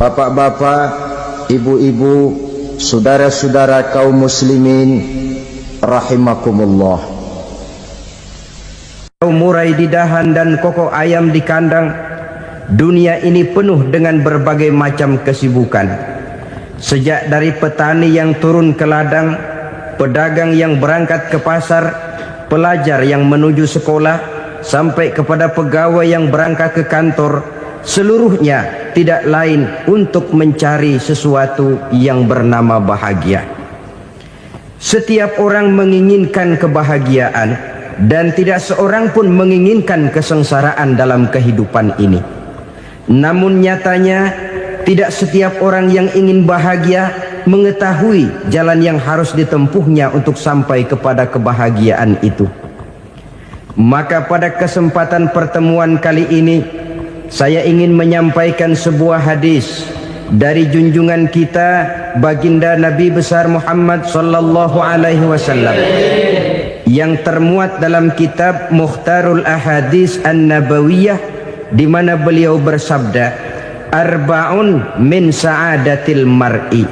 Bapak-bapak, ibu-ibu, saudara-saudara kaum muslimin rahimakumullah. Murai di dahan dan koko ayam di kandang, dunia ini penuh dengan berbagai macam kesibukan. Sejak dari petani yang turun ke ladang, pedagang yang berangkat ke pasar, pelajar yang menuju sekolah, sampai kepada pegawai yang berangkat ke kantor, seluruhnya tidak lain untuk mencari sesuatu yang bernama bahagia. Setiap orang menginginkan kebahagiaan, dan tidak seorang pun menginginkan kesengsaraan dalam kehidupan ini. Namun nyatanya tidak setiap orang yang ingin bahagia mengetahui jalan yang harus ditempuhnya untuk sampai kepada kebahagiaan itu. Maka pada kesempatan pertemuan kali ini, saya ingin menyampaikan sebuah hadis dari junjungan kita baginda Nabi besar Muhammad sallallahu alaihi wasallam yang termuat dalam kitab Mukhtarul Ahadits An-Nabawiyah, di mana beliau bersabda, arba'un min sa'adatil mar'i.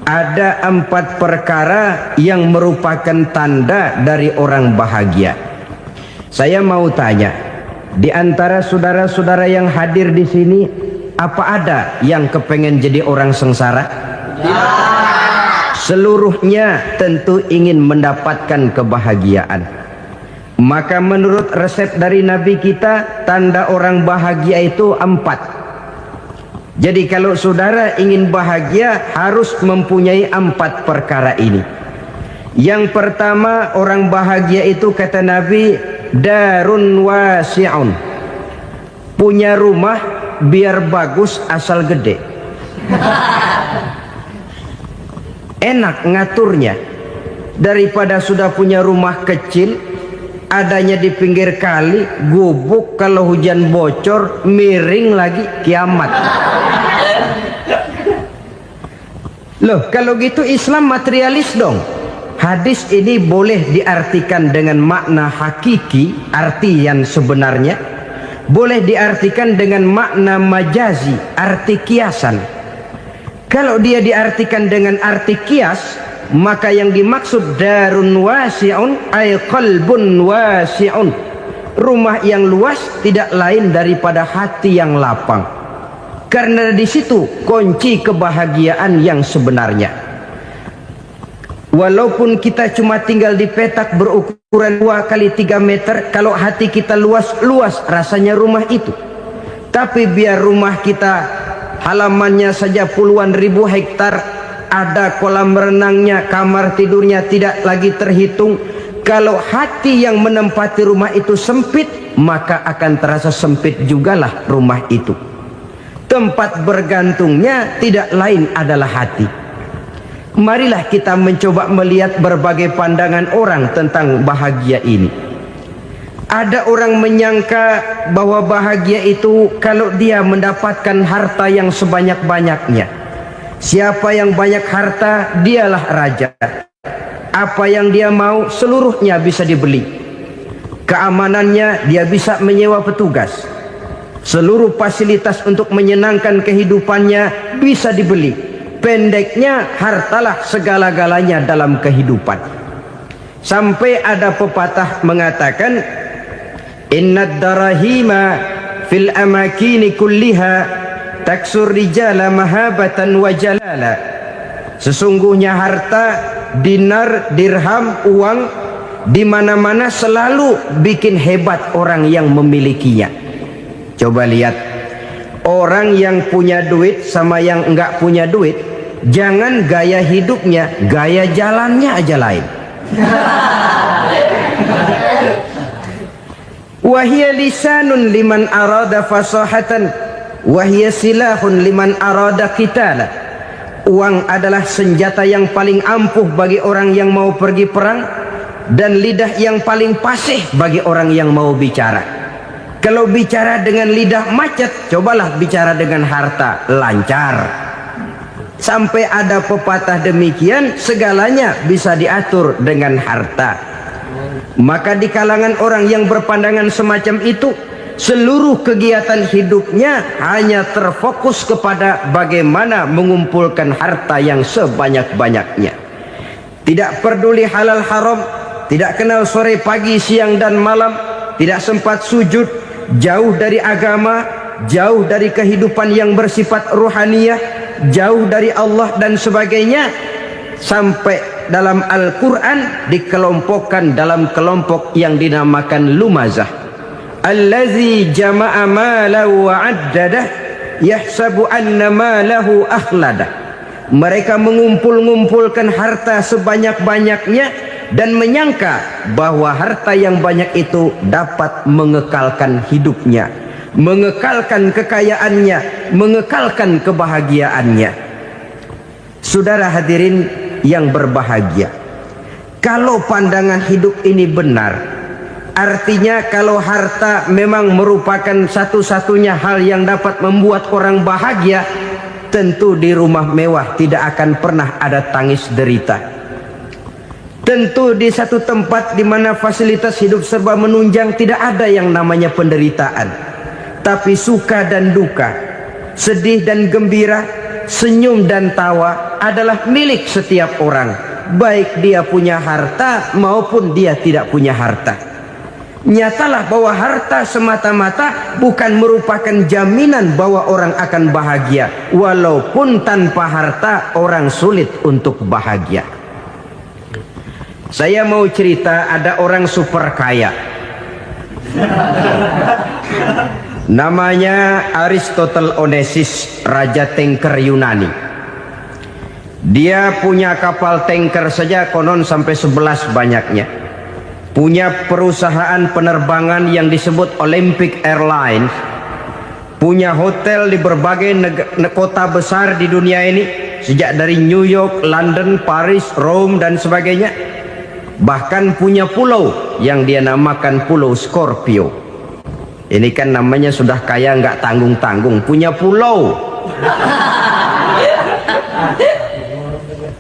Ada 4 perkara yang merupakan tanda dari orang bahagia. Saya mau tanya, di antara saudara-saudara yang hadir di sini, apa ada yang kepengen jadi orang sengsara? Ya. Seluruhnya tentu ingin mendapatkan kebahagiaan. Maka menurut resep dari Nabi kita, tanda orang bahagia itu 4. Jadi kalau saudara ingin bahagia, harus mempunyai 4 perkara ini. Yang pertama, orang bahagia itu kata Nabi, darun wasi'un, punya rumah biar bagus asal gede, enak ngaturnya, daripada sudah punya rumah kecil adanya di pinggir kali, gubuk, kalau hujan bocor miring lagi, kiamat. Loh, kalau gitu Islam materialis dong. Hadis ini boleh diartikan dengan makna hakiki, arti yang sebenarnya, boleh diartikan dengan makna majazi, arti kiasan. Kalau dia diartikan dengan arti kias, maka yang dimaksud darun wasi'un ay qalbun wasi'un, rumah yang luas tidak lain daripada hati yang lapang. Karena di situ kunci kebahagiaan yang sebenarnya. Walaupun kita cuma tinggal di petak berukuran 2 kali 3 meter, kalau hati kita luas-luas rasanya rumah itu. Tapi biar rumah kita halamannya saja puluhan ribu hektar, ada kolam renangnya, kamar tidurnya tidak lagi terhitung, kalau hati yang menempati rumah itu sempit, maka akan terasa sempit jugalah rumah itu. Tempat bergantungnya tidak lain adalah hati. Marilah kita mencoba melihat berbagai pandangan orang tentang bahagia ini. Ada orang menyangka bahwa bahagia itu kalau dia mendapatkan harta yang sebanyak-banyaknya. Siapa yang banyak harta, dialah raja. Apa yang dia mau, seluruhnya bisa dibeli. Keamanannya, dia bisa menyewa petugas. Seluruh fasilitas untuk menyenangkan kehidupannya bisa dibeli. Pendeknya, hartalah segala-galanya dalam kehidupan. Sampai ada pepatah mengatakan, innad darahima fil amakini kulliha taksur rijala mahabatan wa jalala. Sesungguhnya harta, dinar, dirham, uang, di mana-mana selalu bikin hebat orang yang memilikinya. Coba lihat, orang yang punya duit sama yang enggak punya duit, jangan gaya hidupnya, gaya jalannya aja lain. Wahia lisanun liman arada fasahatan, wahia silahun liman arada qitala. Uang adalah senjata yang paling ampuh bagi orang yang mau pergi perang, dan lidah yang paling fasih bagi orang yang mau bicara. Kalau bicara dengan lidah macet, cobalah bicara dengan harta, lancar. Sampai ada pepatah demikian, segalanya bisa diatur dengan harta. Maka di kalangan orang yang berpandangan semacam itu, seluruh kegiatan hidupnya hanya terfokus kepada bagaimana mengumpulkan harta yang sebanyak-banyaknya. Tidak peduli halal haram, tidak kenal sore pagi siang dan malam, tidak sempat sujud, jauh dari agama, jauh dari kehidupan yang bersifat ruhaniyah, jauh dari Allah dan sebagainya. Sampai dalam Al-Quran dikelompokkan dalam kelompok yang dinamakan lumazah. Allazi jama'a malahu wa 'addadah yahsabu anna malahu akhladah. Mereka mengumpulkan harta sebanyak-banyaknya dan menyangka bahwa harta yang banyak itu dapat mengekalkan hidupnya, mengekalkan kekayaannya, mengekalkan kebahagiaannya. Saudara hadirin yang berbahagia, kalau pandangan hidup ini benar, artinya kalau harta memang merupakan satu-satunya hal yang dapat membuat orang bahagia, tentu di rumah mewah tidak akan pernah ada tangis derita. Tentu di satu tempat di mana fasilitas hidup serba menunjang tidak ada yang namanya penderitaan. Tapi suka dan duka, sedih dan gembira, senyum dan tawa adalah milik setiap orang, baik dia punya harta maupun dia tidak punya harta. Nyatalah bahwa harta semata-mata bukan merupakan jaminan bahwa orang akan bahagia, walaupun tanpa harta orang sulit untuk bahagia. Saya mau cerita, ada orang super kaya, namanya Aristotle Onesimus, raja tanker Yunani. Dia punya kapal tanker saja konon sampai 11 banyaknya. Punya perusahaan penerbangan yang disebut Olympic Airlines. Punya hotel di berbagai kota besar di dunia ini, sejak dari New York, London, Paris, Rome dan sebagainya. Bahkan punya pulau yang dia namakan Pulau Scorpio. Ini kan namanya sudah kaya nggak tanggung-tanggung, punya pulau.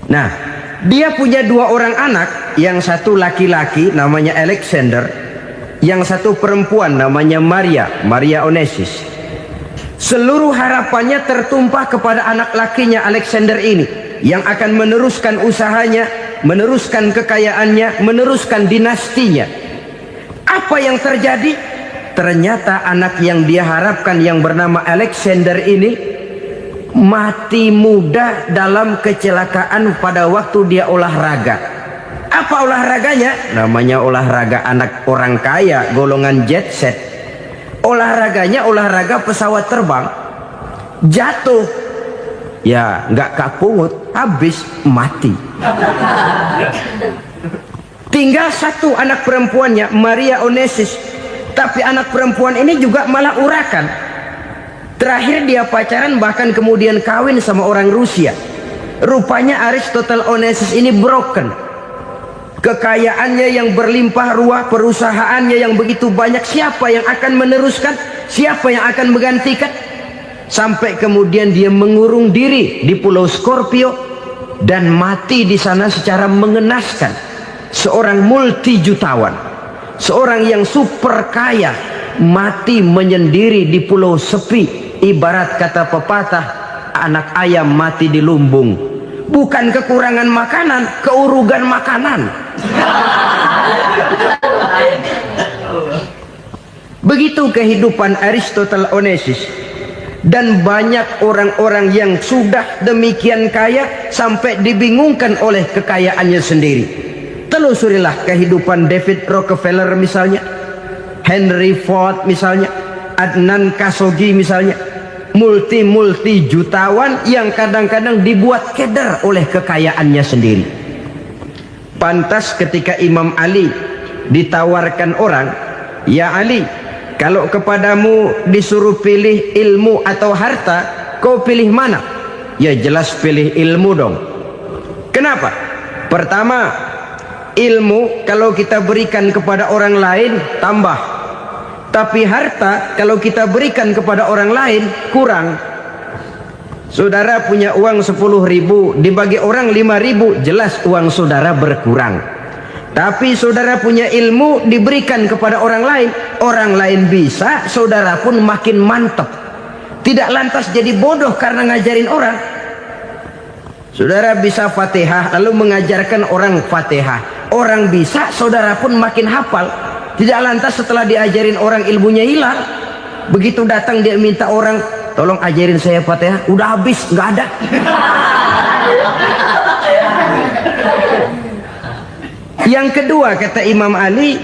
Nah, dia punya 2 orang anak, yang satu laki-laki namanya Alexander, yang satu perempuan namanya Maria Onesimus. Seluruh harapannya tertumpah kepada anak lakinya Alexander ini, yang akan meneruskan usahanya, meneruskan kekayaannya, meneruskan dinastinya. Apa yang terjadi? Ternyata anak yang dia harapkan yang bernama Alexander ini mati muda dalam kecelakaan pada waktu dia olahraga. Apa olahraganya? Namanya olahraga anak orang kaya, golongan jet set. Olahraganya olahraga pesawat terbang. Jatuh, ya nggak kapungut, habis mati. Tinggal satu anak perempuannya, Maria Onesimus. Tapi anak perempuan ini juga malah urakan. Terakhir dia pacaran, bahkan kemudian kawin sama orang Rusia. Rupanya Aristotle Onesimus ini broken. Kekayaannya yang berlimpah ruah, perusahaannya yang begitu banyak, siapa yang akan meneruskan? Siapa yang akan menggantikan? Sampai kemudian dia mengurung diri di Pulau Scorpio dan mati di sana secara mengenaskan. Seorang multi jutawan, seorang yang super kaya, mati menyendiri di pulau sepi. Ibarat kata pepatah, anak ayam mati di lumbung. Bukan kekurangan makanan, keurugan makanan. Begitu kehidupan Aristotle Onesimus. Dan banyak orang-orang yang sudah demikian kaya sampai dibingungkan oleh kekayaannya sendiri. Telusurilah kehidupan David Rockefeller misalnya, Henry Ford misalnya, Adnan Khashoggi misalnya. Multi jutawan yang kadang-kadang dibuat keder oleh kekayaannya sendiri. Pantas ketika Imam Ali ditawarkan orang, "Ya Ali, kalau kepadamu disuruh pilih ilmu atau harta, kau pilih mana?" Ya jelas pilih ilmu dong. Kenapa? Pertama, ilmu kalau kita berikan kepada orang lain tambah. Tapi harta kalau kita berikan kepada orang lain kurang. Saudara punya uang 10.000, dibagi orang 5.000, jelas uang saudara berkurang. Tapi saudara punya ilmu diberikan kepada orang lain bisa, saudara pun makin mantap. Tidak lantas jadi bodoh karena ngajarin orang. Saudara bisa Fatihah lalu mengajarkan orang Fatihah. Orang bisa, saudara pun makin hafal. Tidak lantas setelah diajarin orang ilmunya hilang. Begitu datang dia minta orang, tolong ajarin saya Fatihah, udah habis, nggak ada. Yang kedua kata Imam Ali,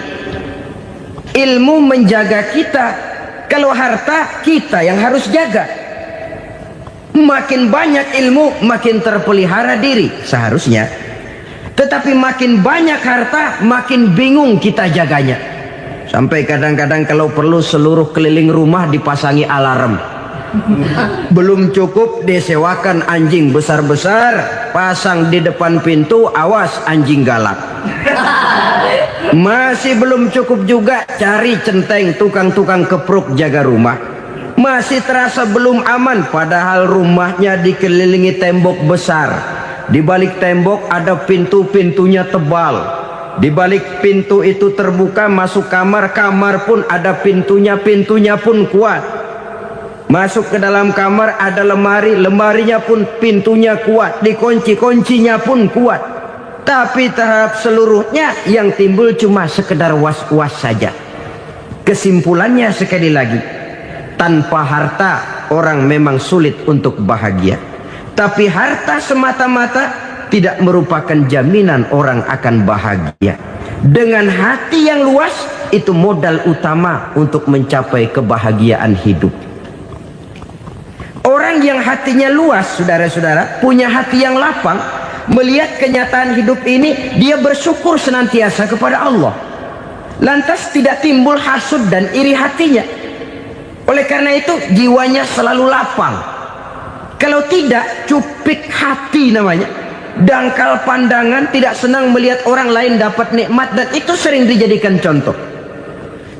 ilmu menjaga kita. Kalau harta, kita yang harus jaga. Makin banyak ilmu, makin terpelihara diri seharusnya. Tetapi makin banyak harta, makin bingung kita jaganya. Sampai kadang-kadang kalau perlu seluruh keliling rumah dipasangi alarm. Belum cukup disewakan anjing besar-besar, pasang di depan pintu, awas anjing galak. Masih belum cukup juga, cari centeng tukang-tukang kepruk jaga rumah. Masih terasa belum aman, padahal rumahnya dikelilingi tembok besar. Di balik tembok ada pintu-pintunya tebal. Di balik pintu itu terbuka masuk kamar, kamar pun ada pintunya, pintunya pun kuat. Masuk ke dalam kamar ada lemari, lemarinya pun pintunya kuat, dikunci, kuncinya pun kuat. Tapi terhadap seluruhnya yang timbul cuma sekedar was-was saja. Kesimpulannya sekali lagi, tanpa harta orang memang sulit untuk bahagia. Tapi harta semata-mata tidak merupakan jaminan orang akan bahagia. Dengan hati yang luas, itu modal utama untuk mencapai kebahagiaan hidup. Orang yang hatinya luas, saudara-saudara, punya hati yang lapang, melihat kenyataan hidup ini, dia bersyukur senantiasa kepada Allah. Lantas tidak timbul hasud dan iri hatinya. Oleh karena itu jiwanya selalu lapang. Kalau tidak, cupik hati namanya. Dangkal pandangan, tidak senang melihat orang lain dapat nikmat, dan itu sering dijadikan contoh.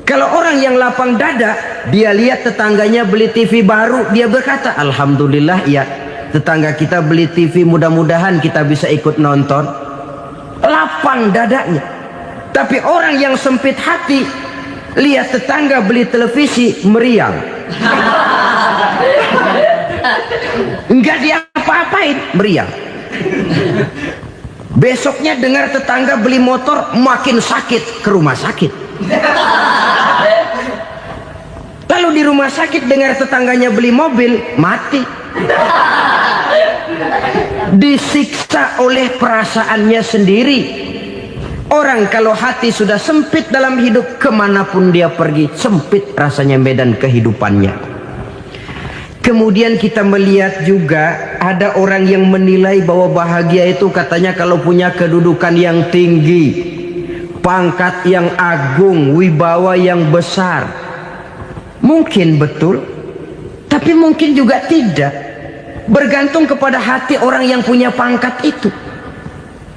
Kalau orang yang lapang dada, dia lihat tetangganya beli TV baru, dia berkata, alhamdulillah ya, tetangga kita beli TV, mudah-mudahan kita bisa ikut nonton. Lapang dadanya. Tapi orang yang sempit hati, lihat tetangga beli televisi, meriang. Enggak diapa-apain, meriang. Besoknya dengar tetangga beli motor, makin sakit, ke rumah sakit. Lalu di rumah sakit dengar tetangganya beli mobil, mati. Disiksa oleh perasaannya sendiri. Orang kalau hati sudah sempit dalam hidup, kemanapun dia pergi, sempit rasanya medan kehidupannya. Kemudian kita melihat juga ada orang yang menilai bahwa bahagia itu katanya kalau punya kedudukan yang tinggi, pangkat yang agung, wibawa yang besar. Mungkin betul, tapi mungkin juga tidak. Bergantung kepada hati orang yang punya pangkat itu.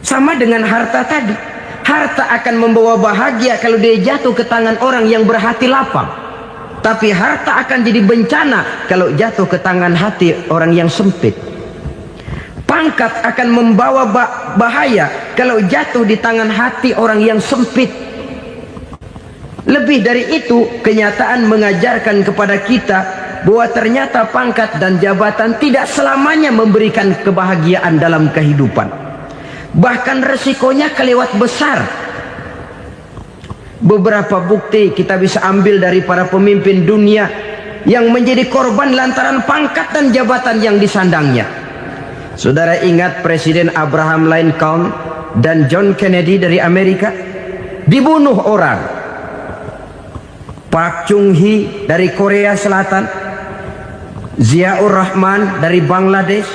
Sama dengan harta tadi. Harta akan membawa bahagia kalau dia jatuh ke tangan orang yang berhati lapang. Tapi harta akan jadi bencana kalau jatuh ke tangan hati orang yang sempit. Pangkat akan membawa bahaya kalau jatuh di tangan hati orang yang sempit. Lebih dari itu, kenyataan mengajarkan kepada kita bahwa ternyata pangkat dan jabatan tidak selamanya memberikan kebahagiaan dalam kehidupan. Bahkan resikonya kelewat besar. Beberapa bukti kita bisa ambil dari para pemimpin dunia yang menjadi korban lantaran pangkat dan jabatan yang disandangnya. Saudara ingat Presiden Abraham Lincoln dan John Kennedy dari Amerika? Dibunuh orang. Park Chung-hee dari Korea Selatan, Ziaur Rahman dari Bangladesh,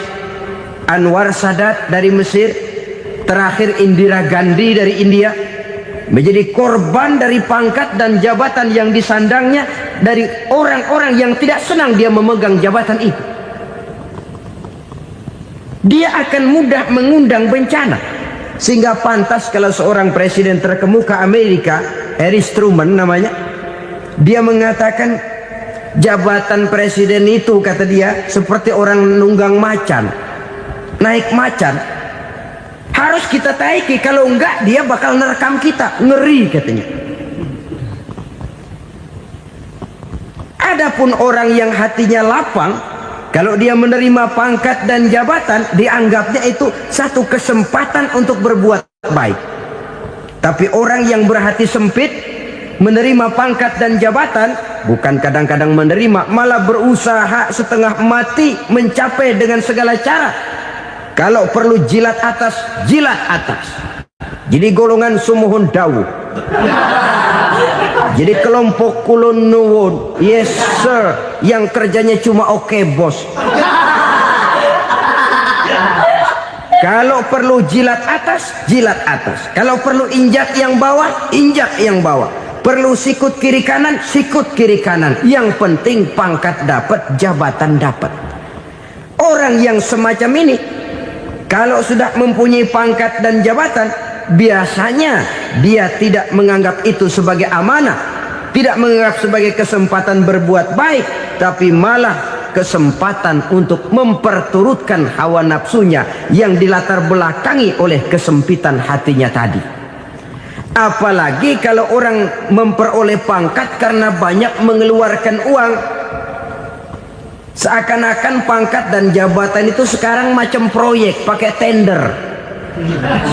Anwar Sadat dari Mesir, terakhir Indira Gandhi dari India, menjadi korban dari pangkat dan jabatan yang disandangnya dari orang-orang yang tidak senang dia memegang jabatan itu. Dia akan mudah mengundang bencana. Sehingga pantas kalau seorang presiden terkemuka Amerika, Harry Truman namanya, dia mengatakan jabatan presiden itu, kata dia, seperti orang nunggang macan. Naik macan, Harus kita taiki, kalau enggak dia bakal nerekam kita. Ngeri katanya. Adapun orang yang hatinya lapang, kalau dia menerima pangkat dan jabatan, dianggapnya itu satu kesempatan untuk berbuat baik. Tapi orang yang berhati sempit, menerima pangkat dan jabatan, bukan kadang-kadang menerima, malah berusaha setengah mati mencapai dengan segala cara. Kalau perlu jilat atas, jilat atas. Jadi golongan sumuhun dawu. Jadi kelompok kulon nuwun, yes sir, yang kerjanya cuma oke bos. Kalau perlu jilat atas, jilat atas. Kalau perlu injak yang bawah, injak yang bawah. Perlu sikut kiri kanan, sikut kiri kanan. Yang penting pangkat dapat, jabatan dapat. Orang yang semacam ini, kalau sudah mempunyai pangkat dan jabatan, biasanya dia tidak menganggap itu sebagai amanah, tidak menganggap sebagai kesempatan berbuat baik, tapi malah kesempatan untuk memperturutkan hawa nafsunya yang dilatar belakangi oleh kesempitan hatinya tadi. Apalagi kalau orang memperoleh pangkat karena banyak mengeluarkan uang. Seakan-akan pangkat dan jabatan itu sekarang macam proyek, pakai tender.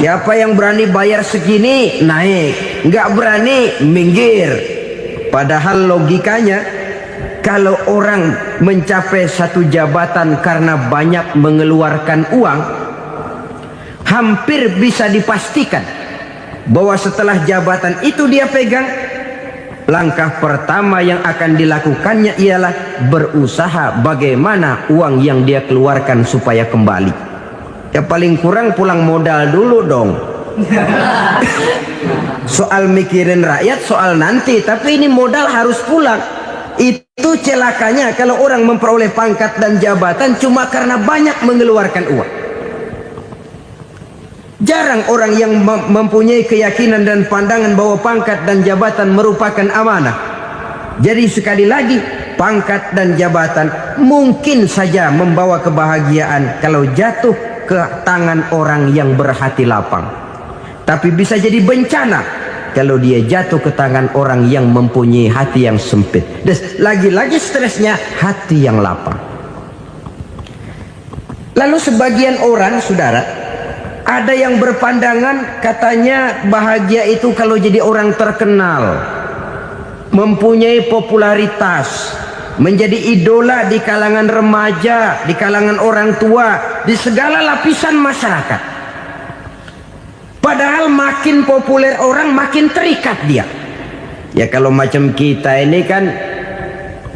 Siapa yang berani bayar segini naik, nggak berani minggir. Padahal logikanya, kalau orang mencapai satu jabatan karena banyak mengeluarkan uang, hampir bisa dipastikan bahwa setelah jabatan itu dia pegang, langkah pertama yang akan dilakukannya ialah berusaha bagaimana uang yang dia keluarkan supaya kembali. Ya paling kurang pulang modal dulu dong. Soal mikirin rakyat soal nanti, tapi ini modal harus pulang. Itu celakanya kalau orang memperoleh pangkat dan jabatan cuma karena banyak mengeluarkan uang. Jarang orang yang mempunyai keyakinan dan pandangan bahwa pangkat dan jabatan merupakan amanah. Jadi sekali lagi, pangkat dan jabatan mungkin saja membawa kebahagiaan kalau jatuh ke tangan orang yang berhati lapang. Tapi bisa jadi bencana kalau dia jatuh ke tangan orang yang mempunyai hati yang sempit. Dan lagi-lagi stresnya hati yang lapang. Lalu sebagian orang, saudara, ada yang berpandangan katanya bahagia itu kalau jadi orang terkenal, mempunyai popularitas, menjadi idola di kalangan remaja, di kalangan orang tua, di segala lapisan masyarakat. Padahal makin populer orang makin terikat dia. Ya kalau macam kita ini kan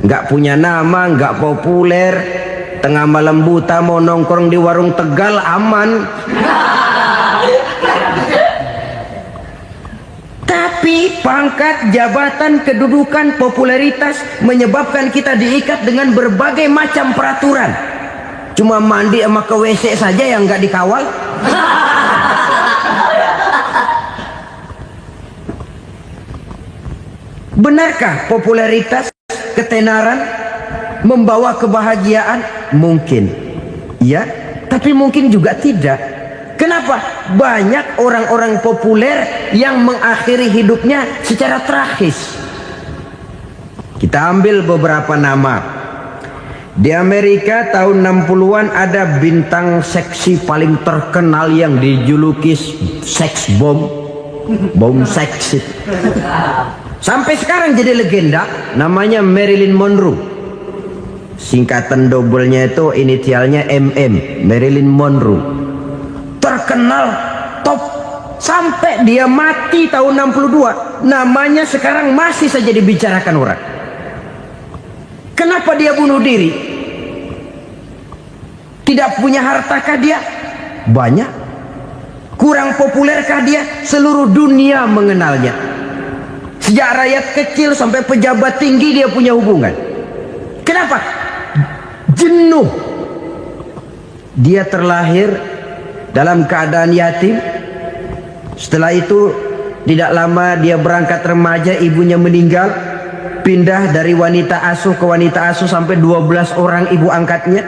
nggak punya nama, nggak populer, tengah malam buta mau nongkrong di warung Tegal aman. Tapi pangkat, jabatan, kedudukan, popularitas menyebabkan kita diikat dengan berbagai macam peraturan. Cuma mandi sama ke WC saja yang nggak dikawal. Benarkah popularitas, ketenaran membawa kebahagiaan? Mungkin, ya, tapi mungkin juga tidak. Kenapa? Banyak orang-orang populer yang mengakhiri hidupnya secara tragis. Kita ambil beberapa nama. Di Amerika tahun 60-an ada bintang seksi paling terkenal yang dijuluki seks bom. Bom seksi. Sampai sekarang jadi legenda, namanya Marilyn Monroe. Singkatan doublenya itu inisialnya MM, Marilyn Monroe. Terkenal, top, sampai dia mati tahun 62, namanya sekarang masih saja dibicarakan orang. Kenapa dia bunuh diri? Tidak punya hartakah dia? Banyak. Kurang populerkah dia? Seluruh dunia mengenalnya. Sejak rakyat kecil sampai pejabat tinggi dia punya hubungan. Kenapa? Jenuh. Dia terlahir dalam keadaan yatim. Setelah itu tidak lama dia berangkat remaja, ibunya meninggal. Pindah dari wanita asuh ke wanita asuh sampai 12 orang ibu angkatnya.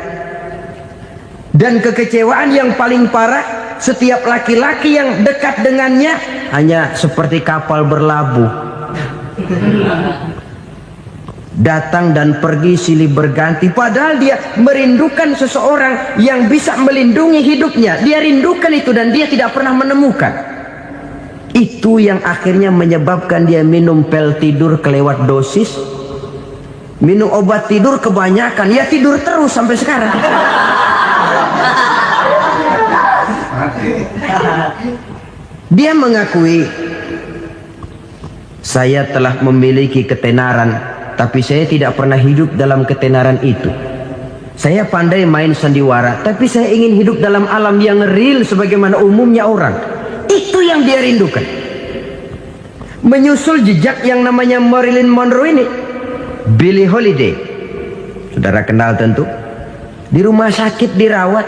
Dan kekecewaan yang paling parah, setiap laki-laki yang dekat dengannya hanya seperti kapal berlabuh, datang dan pergi silih berganti, padahal dia merindukan seseorang yang bisa melindungi hidupnya. Dia rindukan itu dan dia tidak pernah menemukan. Itu yang akhirnya menyebabkan dia minum pil tidur kelewat dosis, minum obat tidur kebanyakan, ya tidur terus sampai sekarang. Dia mengakui, saya telah memiliki ketenaran, tapi saya tidak pernah hidup dalam ketenaran itu. Saya pandai main sandiwara, tapi saya ingin hidup dalam alam yang real sebagaimana umumnya orang. Itu yang dia rindukan. Menyusul jejak yang namanya Marilyn Monroe ini, Billie Holiday, saudara kenal tentu, di rumah sakit dirawat.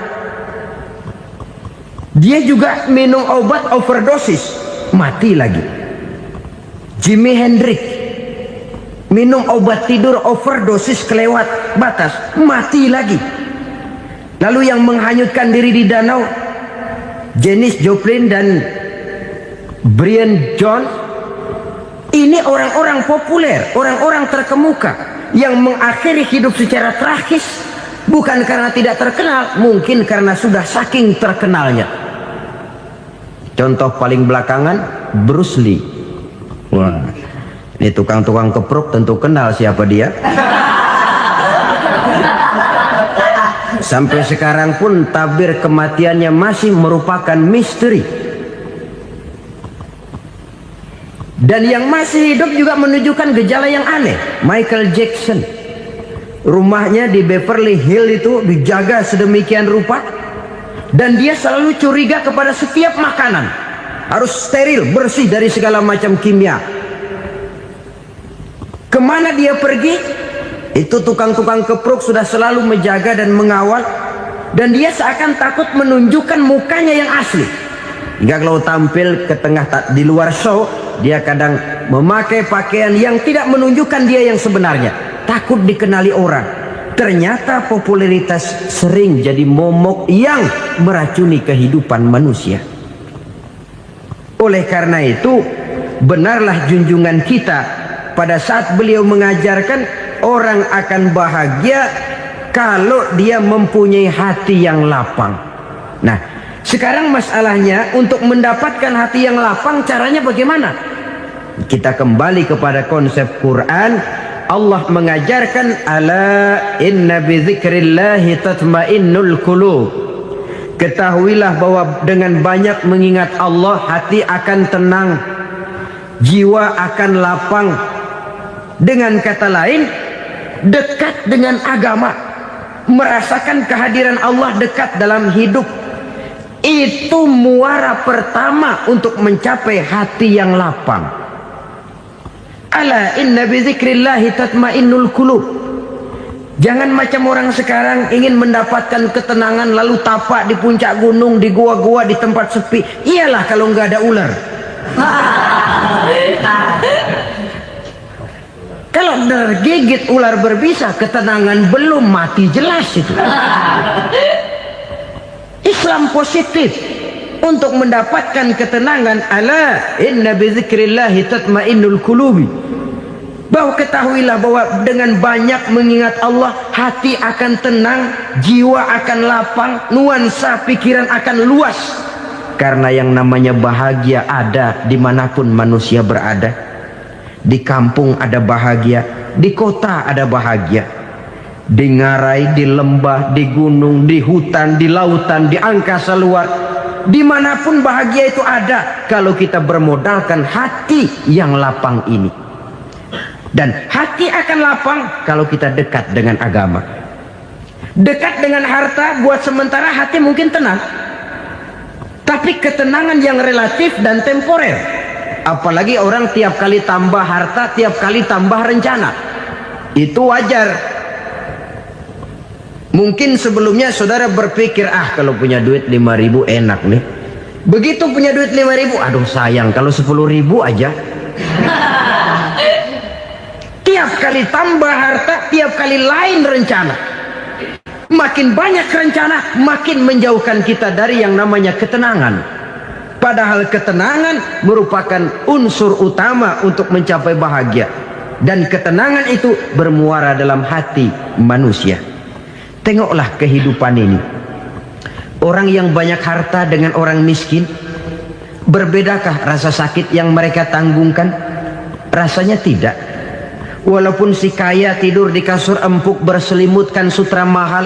Dia juga minum obat overdosis, mati lagi. Jimi Hendrix minum obat tidur overdosis kelewat batas, mati lagi. Lalu yang menghanyutkan diri di danau, Janis Joplin dan Brian Jones. Ini orang-orang populer, orang-orang terkemuka yang mengakhiri hidup secara tragis, bukan karena tidak terkenal, mungkin karena sudah saking terkenalnya. Contoh paling belakangan, Bruce Lee. Wah, ini tukang-tukang keprok tentu kenal siapa dia. Sampai sekarang pun tabir kematiannya masih merupakan misteri. Dan yang masih hidup juga menunjukkan gejala yang aneh. Michael Jackson, rumahnya di Beverly Hills itu dijaga sedemikian rupa, dan dia selalu curiga kepada setiap makanan harus steril, bersih dari segala macam kimia. Kemana dia pergi, itu tukang-tukang keprok sudah selalu menjaga dan mengawal, dan dia seakan takut menunjukkan mukanya yang asli. Hingga kalau tampil ke tengah di luar show, dia kadang memakai pakaian yang tidak menunjukkan dia yang sebenarnya, takut dikenali orang. Ternyata popularitas sering jadi momok yang meracuni kehidupan manusia. Oleh karena itu, benarlah junjungan kita pada saat beliau mengajarkan orang akan bahagia kalau dia mempunyai hati yang lapang. Nah, sekarang masalahnya untuk mendapatkan hati yang lapang, caranya bagaimana? Kita kembali kepada konsep Quran. Allah mengajarkan, ala inna bi dzikrillahi tatmainnul qulub. Ketahuilah bahwa dengan banyak mengingat Allah, hati akan tenang, jiwa akan lapang. Dengan kata lain, dekat dengan agama, merasakan kehadiran Allah dekat dalam hidup. Itu muara pertama untuk mencapai hati yang lapang. Ala inna bi dzikrillahi tatmainnul qulub. Jangan macam orang sekarang ingin mendapatkan ketenangan lalu tapak di puncak gunung, di gua-gua, di tempat sepi. Iyalah kalau nggak ada ular. Kalau tergigit ular berbisa, ketenangan belum, mati jelas itu. Islam positif untuk mendapatkan ketenangan. Ala inna bi dzikrillahi tatmainnul qulubi. Bahwa ketahuilah bahwa dengan banyak mengingat Allah, hati akan tenang, jiwa akan lapang, nuansa pikiran akan luas. Karena yang namanya bahagia ada dimanapun manusia berada. Di kampung ada bahagia, di kota ada bahagia, di ngarai, di lembah, di gunung, di hutan, di lautan, di angkasa luar, dimanapun bahagia itu ada kalau kita bermodalkan hati yang lapang ini. Dan hati akan lapang kalau kita dekat dengan agama. Dekat dengan harta buat sementara hati mungkin tenang, tapi ketenangan yang relatif dan temporer. Apalagi orang tiap kali tambah harta, tiap kali tambah rencana. Itu wajar. Mungkin sebelumnya saudara berpikir, kalau punya duit 5.000 enak nih. Begitu punya duit 5.000, aduh sayang kalau 10.000 aja. Tiap kali tambah harta, tiap kali lain rencana. Makin banyak rencana, makin menjauhkan kita dari yang namanya ketenangan. Padahal ketenangan merupakan unsur utama untuk mencapai bahagia. Dan ketenangan itu bermuara dalam hati manusia. Tengoklah kehidupan ini. Orang yang banyak harta dengan orang miskin, berbedakah rasa sakit yang mereka tanggungkan? Rasanya tidak. Walaupun si kaya tidur di kasur empuk berselimutkan sutra mahal,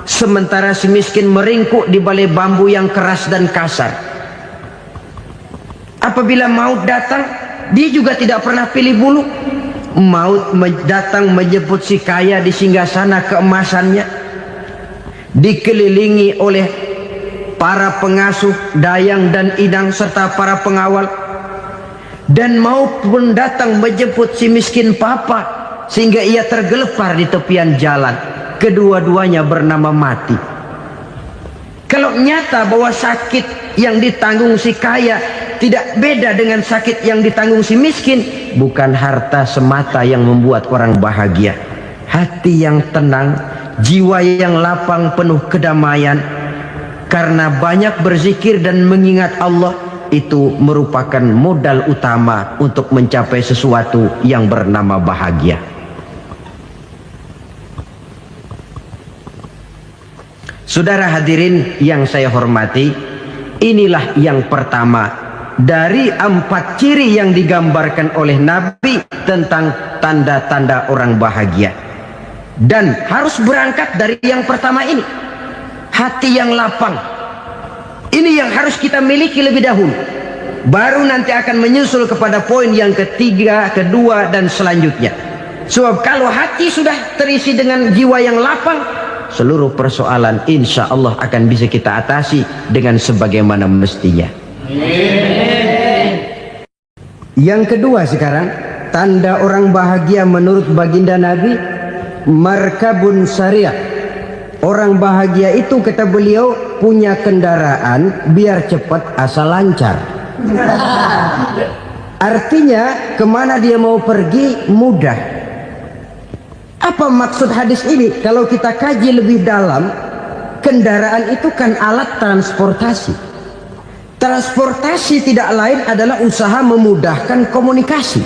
sementara si miskin meringkuk di balai bambu yang keras dan kasar. Apabila maut datang, dia juga tidak pernah pilih bulu. Maut datang menjemput si kaya di singgasana keemasannya, dikelilingi oleh para pengasuh, dayang dan idang serta para pengawal. Dan maupun datang menjemput si miskin papa sehingga ia tergelepar di tepian jalan. Kedua-duanya bernama mati. Kalau nyata bahwa sakit yang ditanggung si kaya tidak beda dengan sakit yang ditanggung si miskin, bukan harta semata yang membuat orang bahagia. Hati yang tenang, jiwa yang lapang penuh kedamaian karena banyak berzikir dan mengingat Allah, itu merupakan modal utama untuk mencapai sesuatu yang bernama bahagia. Saudara hadirin yang saya hormati, inilah yang pertama dari 4 ciri yang digambarkan oleh Nabi tentang tanda-tanda orang bahagia. Dan harus berangkat dari yang pertama ini, hati yang lapang. Ini yang harus kita miliki lebih dahulu. Baru nanti akan menyusul kepada poin yang ketiga, kedua, dan selanjutnya. Sebab kalau hati sudah terisi dengan jiwa yang lapang, seluruh persoalan insya Allah akan bisa kita atasi dengan sebagaimana mestinya. Yang kedua sekarang, tanda orang bahagia menurut baginda Nabi, markabun syariah. Orang bahagia itu, kata beliau, punya kendaraan biar cepat asal lancar. Artinya kemana dia mau pergi mudah. Apa maksud hadis ini? Kalau kita kaji lebih dalam, kendaraan itu kan alat transportasi. Transportasi tidak lain adalah usaha memudahkan komunikasi.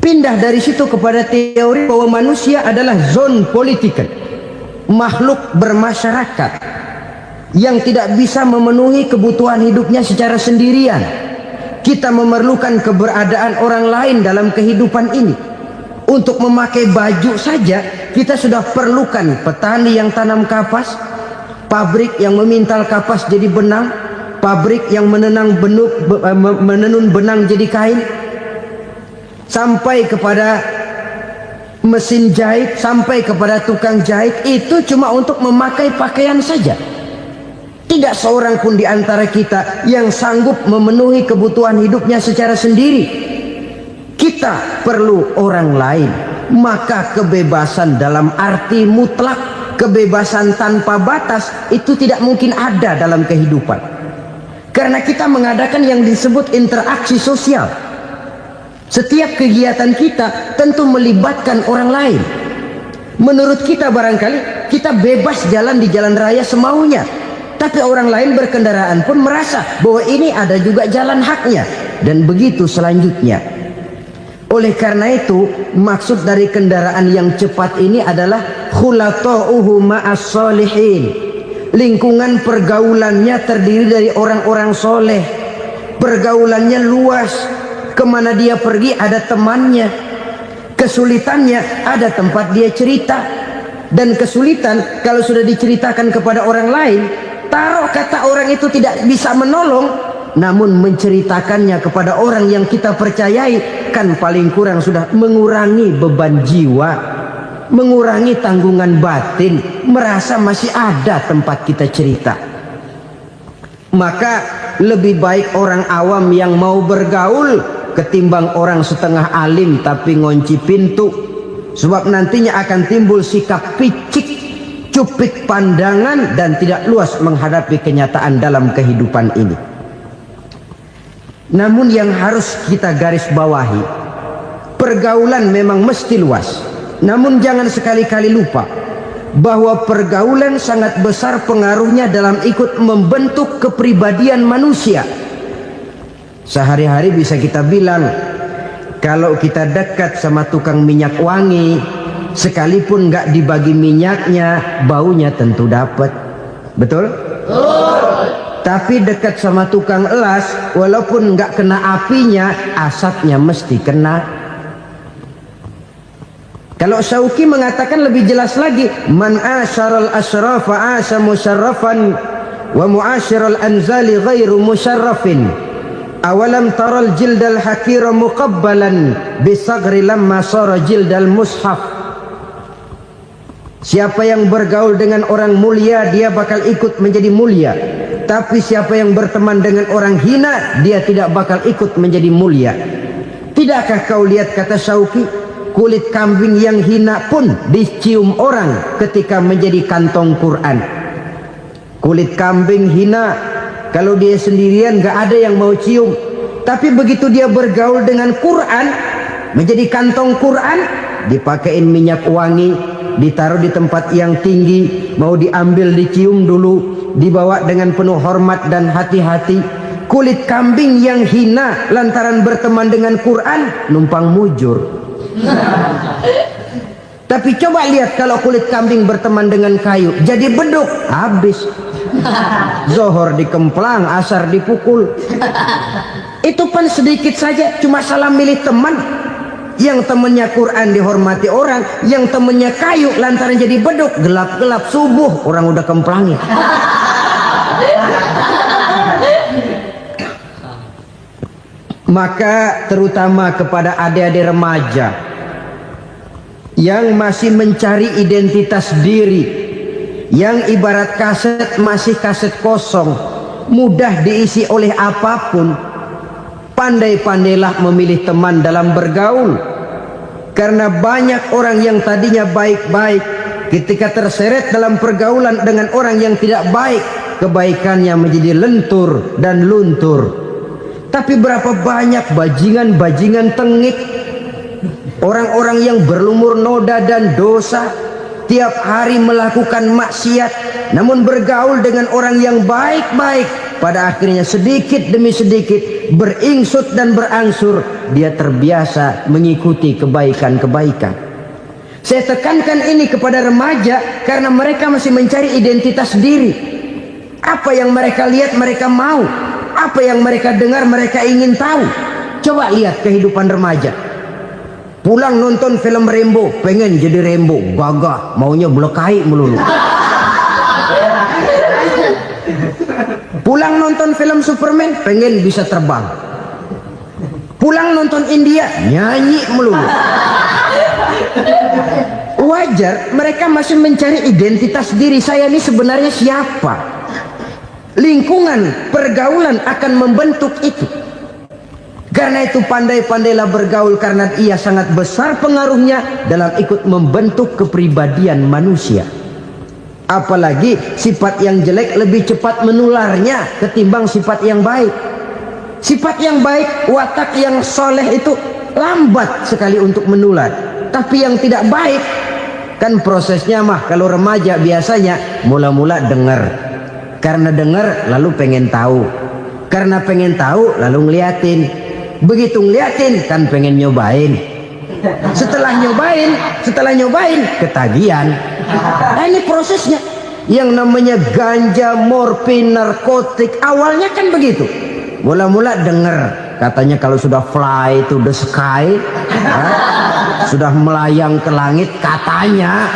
Pindah dari situ kepada teori bahwa manusia adalah zon political, makhluk bermasyarakat yang tidak bisa memenuhi kebutuhan hidupnya secara sendirian. Kita memerlukan keberadaan orang lain dalam kehidupan ini. Untuk memakai baju saja kita sudah perlukan petani yang tanam kapas, pabrik yang memintal kapas jadi benang, pabrik yang menenun benang jadi kain, sampai kepada mesin jahit, sampai kepada tukang jahit. Itu cuma untuk memakai pakaian saja. Tidak seorang pun di antara kita yang sanggup memenuhi kebutuhan hidupnya secara sendiri. Kita perlu orang lain. Maka kebebasan dalam arti mutlak, kebebasan tanpa batas, itu tidak mungkin ada dalam kehidupan. Karena kita mengadakan yang disebut interaksi sosial. Setiap kegiatan kita tentu melibatkan orang lain. Menurut kita barangkali kita bebas jalan di jalan raya semaunya, tapi orang lain berkendaraan pun merasa bahwa ini ada juga jalan haknya, dan begitu selanjutnya. Oleh karena itu, maksud dari kendaraan yang cepat ini adalah khulata'uhu ma'as solihin. Lingkungan pergaulannya terdiri dari orang-orang soleh. Pergaulannya luas. Kemana dia pergi ada temannya. Kesulitannya ada tempat dia cerita. Dan kesulitan kalau sudah diceritakan kepada orang lain, taruh kata orang itu tidak bisa menolong, namun menceritakannya kepada orang yang kita percayai, kan paling kurang sudah mengurangi beban jiwa, mengurangi tanggungan batin, merasa masih ada tempat kita cerita. Maka lebih baik orang awam yang mau bergaul ketimbang orang setengah alim tapi ngunci pintu. Sebab nantinya akan timbul sikap picik, cupik pandangan, dan tidak luas menghadapi kenyataan dalam kehidupan ini. Namun yang harus kita garis bawahi, pergaulan memang mesti luas. Namun jangan sekali-kali lupa bahwa pergaulan sangat besar pengaruhnya dalam ikut membentuk kepribadian manusia. Sehari-hari bisa kita bilang, kalau kita dekat sama tukang minyak wangi, sekalipun nggak dibagi minyaknya, baunya tentu dapat. Betul? Tapi dekat sama tukang elas, walaupun nggak kena apinya, asapnya mesti kena. Kalau Syauqi mengatakan lebih jelas lagi, man asyaral asrafa asa musyarrafan wa muasyiral anzali ghairu musyarrafin. Awalam taral jildal hakira muqabbalan bisagri lamma sara jildal mushaf. Siapa yang bergaul dengan orang mulia, dia bakal ikut menjadi mulia. Tapi siapa yang berteman dengan orang hina, dia tidak bakal ikut menjadi mulia. Tidakkah kau lihat, kata Syauqi, kulit kambing yang hina pun dicium orang ketika menjadi kantong Quran. Kulit kambing hina, kalau dia sendirian gak ada yang mau cium. Tapi begitu dia bergaul dengan Quran, menjadi kantong Quran, dipakein minyak wangi, ditaruh di tempat yang tinggi, mau diambil dicium dulu, dibawa dengan penuh hormat dan hati-hati. Kulit kambing yang hina lantaran berteman dengan Quran, numpang mujur. Tapi coba lihat kalau kulit kambing berteman dengan kayu, jadi beduk, habis. Zohor dikemplang, asar dipukul. Itu pun sedikit saja, cuma salah milih teman. Yang temannya Quran dihormati orang, yang temannya kayu lantaran jadi beduk, gelap-gelap subuh orang udah kemplangi. Maka terutama kepada adik-adik remaja yang masih mencari identitas diri, yang ibarat kaset masih kaset kosong, mudah diisi oleh apapun, pandai-pandailah memilih teman dalam bergaul. Karena banyak orang yang tadinya baik-baik, ketika terseret dalam pergaulan dengan orang yang tidak baik, kebaikannya menjadi lentur dan luntur. Tapi berapa banyak bajingan-bajingan tengik, orang-orang yang berlumur noda dan dosa, tiap hari melakukan maksiat, namun bergaul dengan orang yang baik-baik, pada akhirnya sedikit demi sedikit beringsut dan berangsur dia terbiasa mengikuti kebaikan-kebaikan. Saya tekankan ini kepada remaja karena mereka masih mencari identitas diri. Apa yang mereka lihat mereka mau, apa yang mereka dengar mereka ingin tahu. Coba lihat kehidupan remaja. Pulang nonton film Rambo, pengen jadi Rambo, gagah, maunya belekai melulu. Pulang nonton film Superman, pengen bisa terbang. Pulang nonton India, nyanyi melulu. Wajar, mereka masih mencari identitas diri. Saya ini sebenarnya siapa? Lingkungan, pergaulan akan membentuk itu. Karena itu pandai-pandailah bergaul, karena ia sangat besar pengaruhnya dalam ikut membentuk kepribadian manusia. Apalagi sifat yang jelek lebih cepat menularnya ketimbang sifat yang baik. Sifat yang baik, watak yang soleh itu lambat sekali untuk menular. Tapi yang tidak baik, kan prosesnya mah kalau remaja biasanya mula-mula dengar. Karena dengar lalu pengen tahu. Karena pengen tahu lalu ngeliatin. Begitu ngeliatin kan pengen nyobain. Setelah nyobain ketagihan. Nah, ini prosesnya. Yang namanya ganja, morfin, narkotik awalnya kan begitu. Mula-mula denger katanya kalau sudah fly to the sky, sudah melayang ke langit katanya,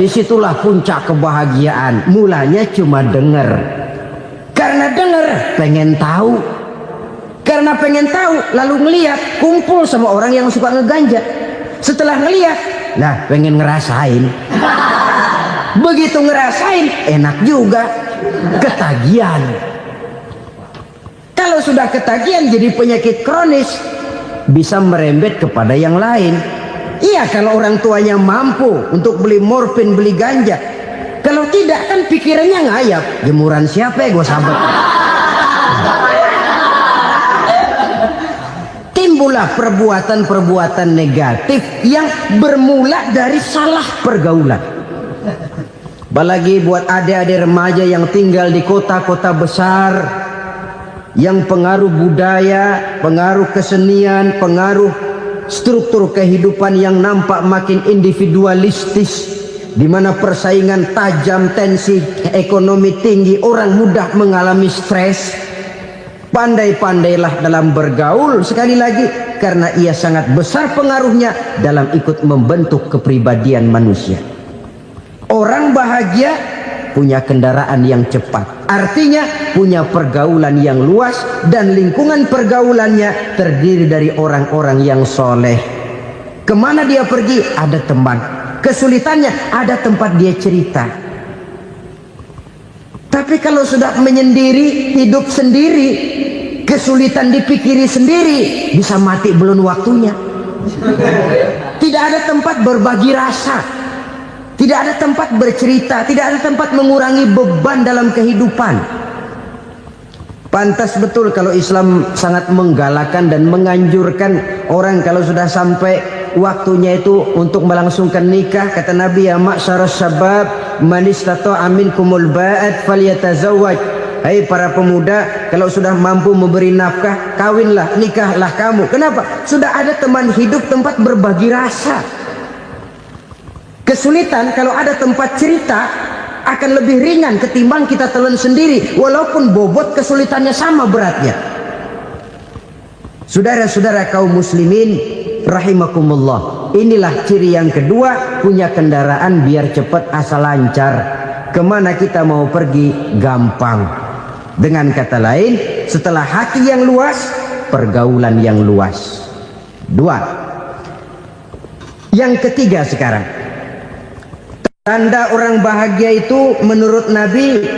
disitulah puncak kebahagiaan. Mulanya cuma denger. Karena denger pengen tahu. Karena pengen tahu lalu ngeliat, kumpul sama orang yang suka ngeganja. Setelah ngeliat, nah pengen ngerasain. Begitu ngerasain enak juga, ketagihan. Kalau sudah ketagihan jadi penyakit kronis, bisa merembet kepada yang lain. Iya, kalau orang tuanya mampu untuk beli morfin, beli ganja. Kalau tidak kan pikirannya ngayap, jemuran siapa ya gue sahabat. Timbullah perbuatan-perbuatan negatif yang bermula dari salah pergaulan. Apalagi buat adik-adik remaja yang tinggal di kota-kota besar, yang pengaruh budaya, pengaruh kesenian, pengaruh struktur kehidupan yang nampak makin individualistis, di mana persaingan tajam, tensi ekonomi tinggi, orang mudah mengalami stres. Pandai-pandailah dalam bergaul, sekali lagi, karena ia sangat besar pengaruhnya dalam ikut membentuk kepribadian manusia. Orang bahagia punya kendaraan yang cepat, artinya punya pergaulan yang luas, dan lingkungan pergaulannya terdiri dari orang-orang yang soleh. Kemana dia pergi ada teman, kesulitannya ada tempat dia cerita. Tapi kalau sudah menyendiri, hidup sendiri, kesulitan dipikiri sendiri, bisa mati belum waktunya. Tidak ada tempat berbagi rasa, tidak ada tempat bercerita, tidak ada tempat mengurangi beban dalam kehidupan. Pantas betul kalau Islam sangat menggalakkan dan menganjurkan orang kalau sudah sampai waktunya itu untuk melangsungkan nikah. Kata Nabi, ya ma'syaras syabab man istata'a minkumul ba'at falyatazawwaj. Hai para pemuda, kalau sudah mampu memberi nafkah, kawinlah, nikahlah kamu. Kenapa? Sudah ada teman hidup, tempat berbagi rasa. Kesulitan kalau ada tempat cerita akan lebih ringan ketimbang kita telan sendiri, walaupun bobot kesulitannya sama beratnya. Saudara-saudara kaum muslimin rahimakumullah, inilah ciri yang kedua, punya kendaraan biar cepat asal lancar. Kemana kita mau pergi gampang. Dengan kata lain, setelah hati yang luas, pergaulan yang luas. Dua. Yang ketiga sekarang, tanda orang bahagia itu menurut Nabi,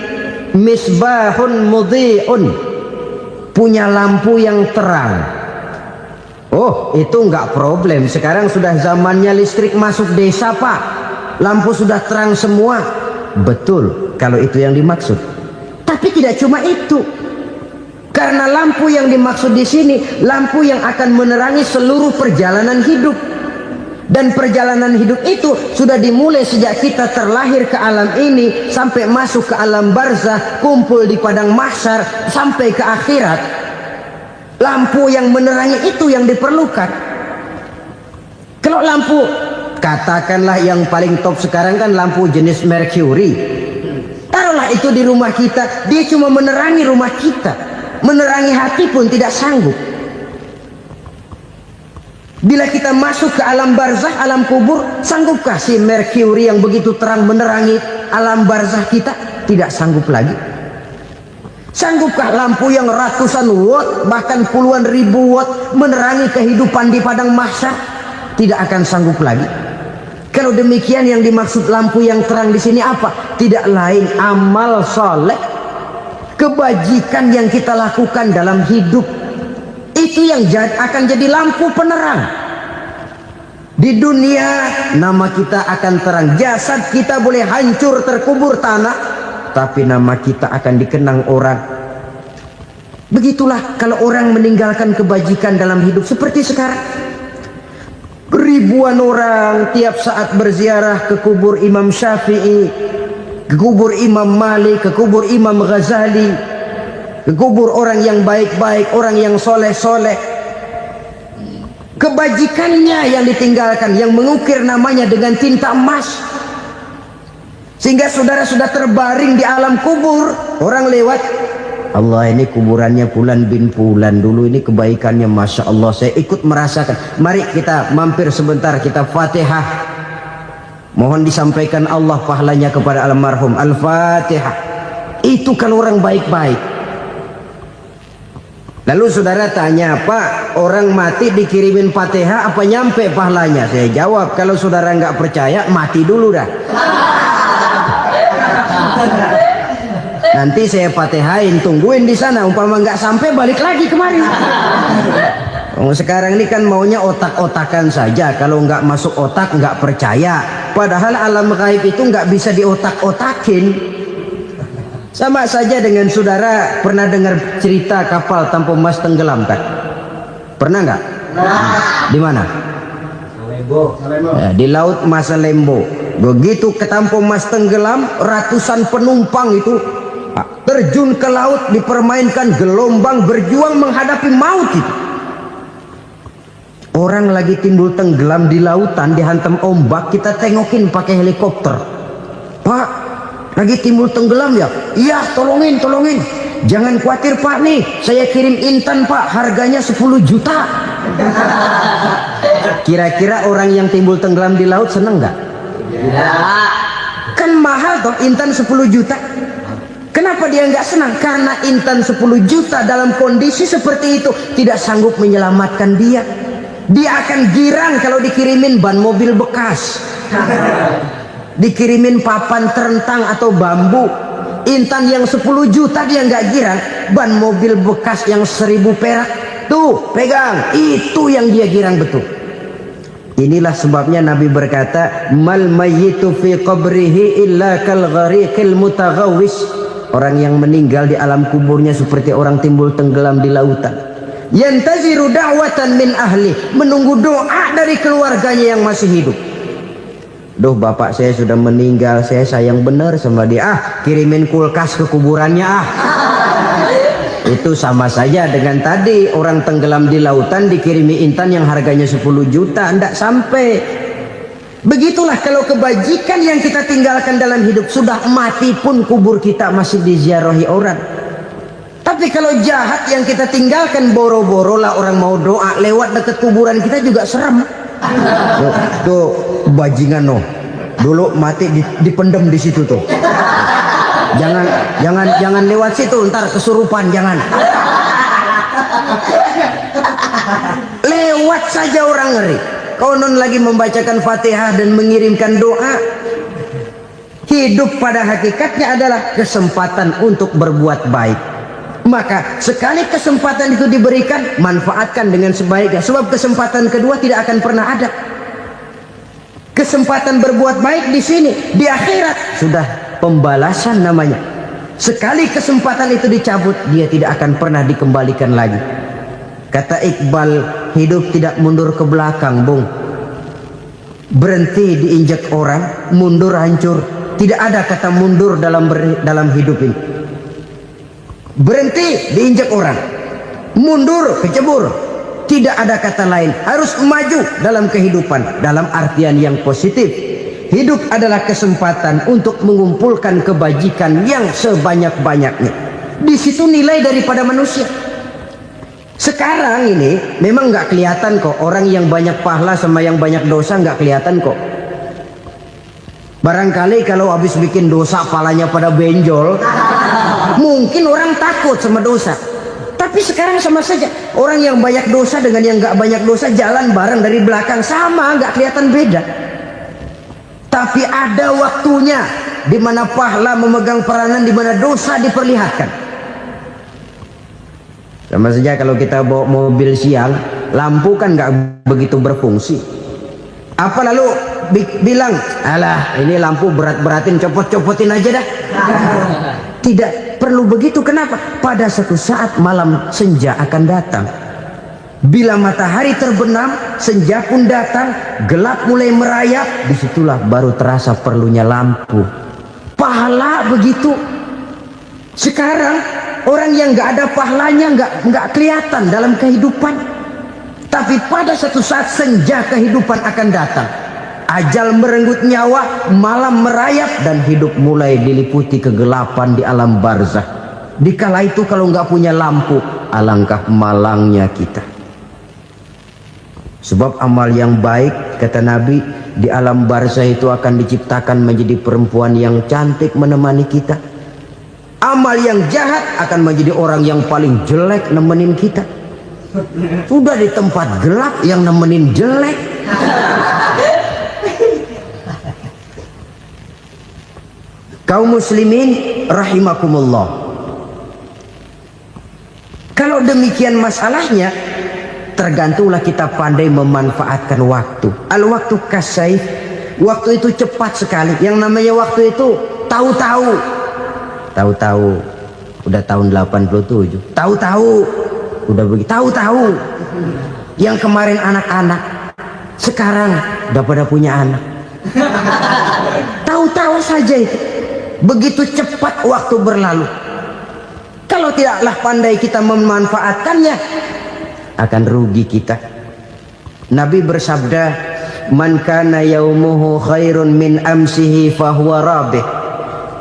misbahun mudhi'un, punya lampu yang terang. Oh, itu enggak problem. Sekarang sudah zamannya listrik masuk desa, Pak. Lampu sudah terang semua. Betul, kalau itu yang dimaksud. Tapi tidak cuma itu. Karena lampu yang dimaksud di sini, lampu yang akan menerangi seluruh perjalanan hidup. Dan perjalanan hidup itu sudah dimulai sejak kita terlahir ke alam ini, sampai masuk ke alam barzah, kumpul di padang mahsyar, sampai ke akhirat. Lampu yang menerangi itu yang diperlukan. Kalau lampu, katakanlah yang paling top sekarang kan lampu jenis Mercury. Taruhlah itu di rumah kita, dia cuma menerangi rumah kita, menerangi hati pun tidak sanggup. Bila kita masuk ke alam barzah, alam kubur, sanggupkah si Mercury yang begitu terang menerangi alam barzah kita? Tidak sanggup lagi. Sanggupkah lampu yang ratusan watt, bahkan puluhan ribu watt menerangi kehidupan di padang mahsyar? Tidak akan sanggup lagi. Kalau demikian, yang dimaksud lampu yang terang di sini apa? Tidak lain amal soleh, kebajikan yang kita lakukan dalam hidup. Itu yang akan jadi lampu penerang. Di dunia nama kita akan terang. Jasad kita boleh hancur terkubur tanah, tapi nama kita akan dikenang orang. Begitulah kalau orang meninggalkan kebajikan dalam hidup seperti sekarang. Ribuan orang tiap saat berziarah ke kubur Imam Syafi'i, ke kubur Imam Malik, ke kubur Imam Ghazali, ke kubur orang yang baik-baik, orang yang soleh-soleh. Kebajikannya yang ditinggalkan, yang mengukir namanya dengan tinta emas, sehingga saudara sudah terbaring di alam kubur. Orang lewat, Allah, ini kuburannya Fulan bin Fulan, dulu ini kebaikannya Masya Allah, saya ikut merasakan. Mari kita mampir sebentar, kita Fatihah, mohon disampaikan Allah pahalanya kepada almarhum. Al-Fatihah. Itu kalau orang baik-baik. Lalu saudara tanya, Pak, orang mati dikirimin Fatihah apa nyampe pahalanya? Saya jawab, kalau saudara nggak percaya, mati dulu dah. Nanti saya Fatihain, tungguin di sana. Umpama nggak sampai, balik lagi kemari. Sekarang ini kan maunya otak-otakan saja. Kalau nggak masuk otak, nggak percaya. Padahal alam gaib itu nggak bisa diotak-otakin. Sama saja dengan saudara pernah dengar cerita kapal tanpa emas tenggelam kan? Pernah nggak? Di mana? Salembo. Ya, di laut Masa Lembo. Begitu ketampung Mas tenggelam, ratusan penumpang itu terjun ke laut, dipermainkan gelombang, berjuang menghadapi maut itu. Orang lagi timbul tenggelam di lautan, dihantam ombak, kita tengokin pakai helikopter. Pak, lagi timbul tenggelam ya? Iya, tolongin. Jangan khawatir Pak, nih saya kirim intan Pak, harganya 10 juta. Kira-kira orang yang timbul tenggelam di laut seneng nggak? Kan mahal toh intan 10 juta. Kenapa dia nggak senang? Karena intan 10 juta dalam kondisi seperti itu tidak sanggup menyelamatkan dia. Dia akan girang kalau dikirimin ban mobil bekas, dikirimin papan terentang atau bambu. Intan yang 10 juta dia nggak girang, ban mobil bekas yang 1000 perak tuh pegang, itu yang dia girang betul. Inilah sebabnya Nabi berkata, mal mayyitu fi qabrihi illa kal ghariqil mutaghawwis. Orang yang meninggal di alam kuburnya seperti orang timbul tenggelam di lautan. Yantaziru da'watan min ahli, menunggu doa dari keluarganya yang masih hidup. Duh, bapak saya sudah meninggal, saya sayang benar sama dia. Kirimin kulkas ke kuburannya Itu sama saja dengan tadi orang tenggelam di lautan dikirimi intan yang harganya 10 juta, ndak sampai. Begitulah kalau kebajikan yang kita tinggalkan dalam hidup, sudah mati pun kubur kita masih diziarahi orang. Tapi kalau jahat yang kita tinggalkan, boro-boro lah orang mau doa lewat dekat kuburan kita juga serem. Tuh bajingan no, dulu mati dipendem di situ tuh. Jangan lewat situ, ntar kesurupan, jangan. Lewat saja orang ngeri. Konon lagi membacakan Fatihah dan mengirimkan doa. Hidup pada hakikatnya adalah kesempatan untuk berbuat baik. Maka sekali kesempatan itu diberikan, manfaatkan dengan sebaiknya. Sebab kesempatan kedua tidak akan pernah ada. Kesempatan berbuat baik di sini, di akhirat sudah pembalasan namanya. Sekali kesempatan itu dicabut, dia tidak akan pernah dikembalikan lagi. Kata Iqbal, hidup tidak mundur ke belakang, Bung. Berhenti diinjak orang, mundur hancur. Tidak ada kata mundur dalam hidup ini. Berhenti diinjak orang, mundur kecebur. Tidak ada kata lain, harus maju dalam kehidupan dalam artian yang positif. Hidup adalah kesempatan untuk mengumpulkan kebajikan yang sebanyak-banyaknya. Di situ nilai daripada manusia. Sekarang ini memang nggak kelihatan kok, orang yang banyak pahala sama yang banyak dosa nggak kelihatan kok. Barangkali kalau habis bikin dosa palanya pada benjol, mungkin orang takut sama dosa. Tapi sekarang sama saja, orang yang banyak dosa dengan yang nggak banyak dosa jalan bareng dari belakang, sama, nggak kelihatan beda. Tapi ada waktunya di mana pahala memegang peranan, di mana dosa diperlihatkan. Sama saja kalau kita bawa mobil siang, lampu kan nggak begitu berfungsi. Apa lalu bilang, alah ini lampu berat-beratin, copot-copotin aja dah. Tidak perlu begitu. Kenapa? Pada suatu saat malam senja akan datang. Bila matahari terbenam, senja pun datang, gelap mulai merayap, disitulah baru terasa perlunya lampu. Pahala begitu. Sekarang orang yang nggak ada pahalanya nggak kelihatan dalam kehidupan. Tapi pada suatu saat senja kehidupan akan datang. Ajal merenggut nyawa, malam merayap, dan hidup mulai diliputi kegelapan di alam barzah. Dikala itu kalau nggak punya lampu, alangkah malangnya kita. Sebab amal yang baik, kata Nabi, di alam barzah itu akan diciptakan menjadi perempuan yang cantik menemani kita. Amal yang jahat akan menjadi orang yang paling jelek nemenin kita. Sudah di tempat gelap yang nemenin jelek. Kaum muslimin rahimakumullah. Kalau demikian masalahnya, tergantunglah kita pandai memanfaatkan waktu. Al-waktu kasayf, waktu itu cepat sekali. Yang namanya waktu itu tahu-tahu. Tahu-tahu udah tahun 87. Tahu-tahu udah begitu. Tahu-tahu yang kemarin anak-anak, sekarang udah pada punya anak. tahu-tahu saja itu. Begitu cepat waktu berlalu. Kalau tidaklah pandai kita memanfaatkannya, akan rugi kita. Nabi bersabda, "Man kana yaumuhu khairun min amsihi fahuwa rabih."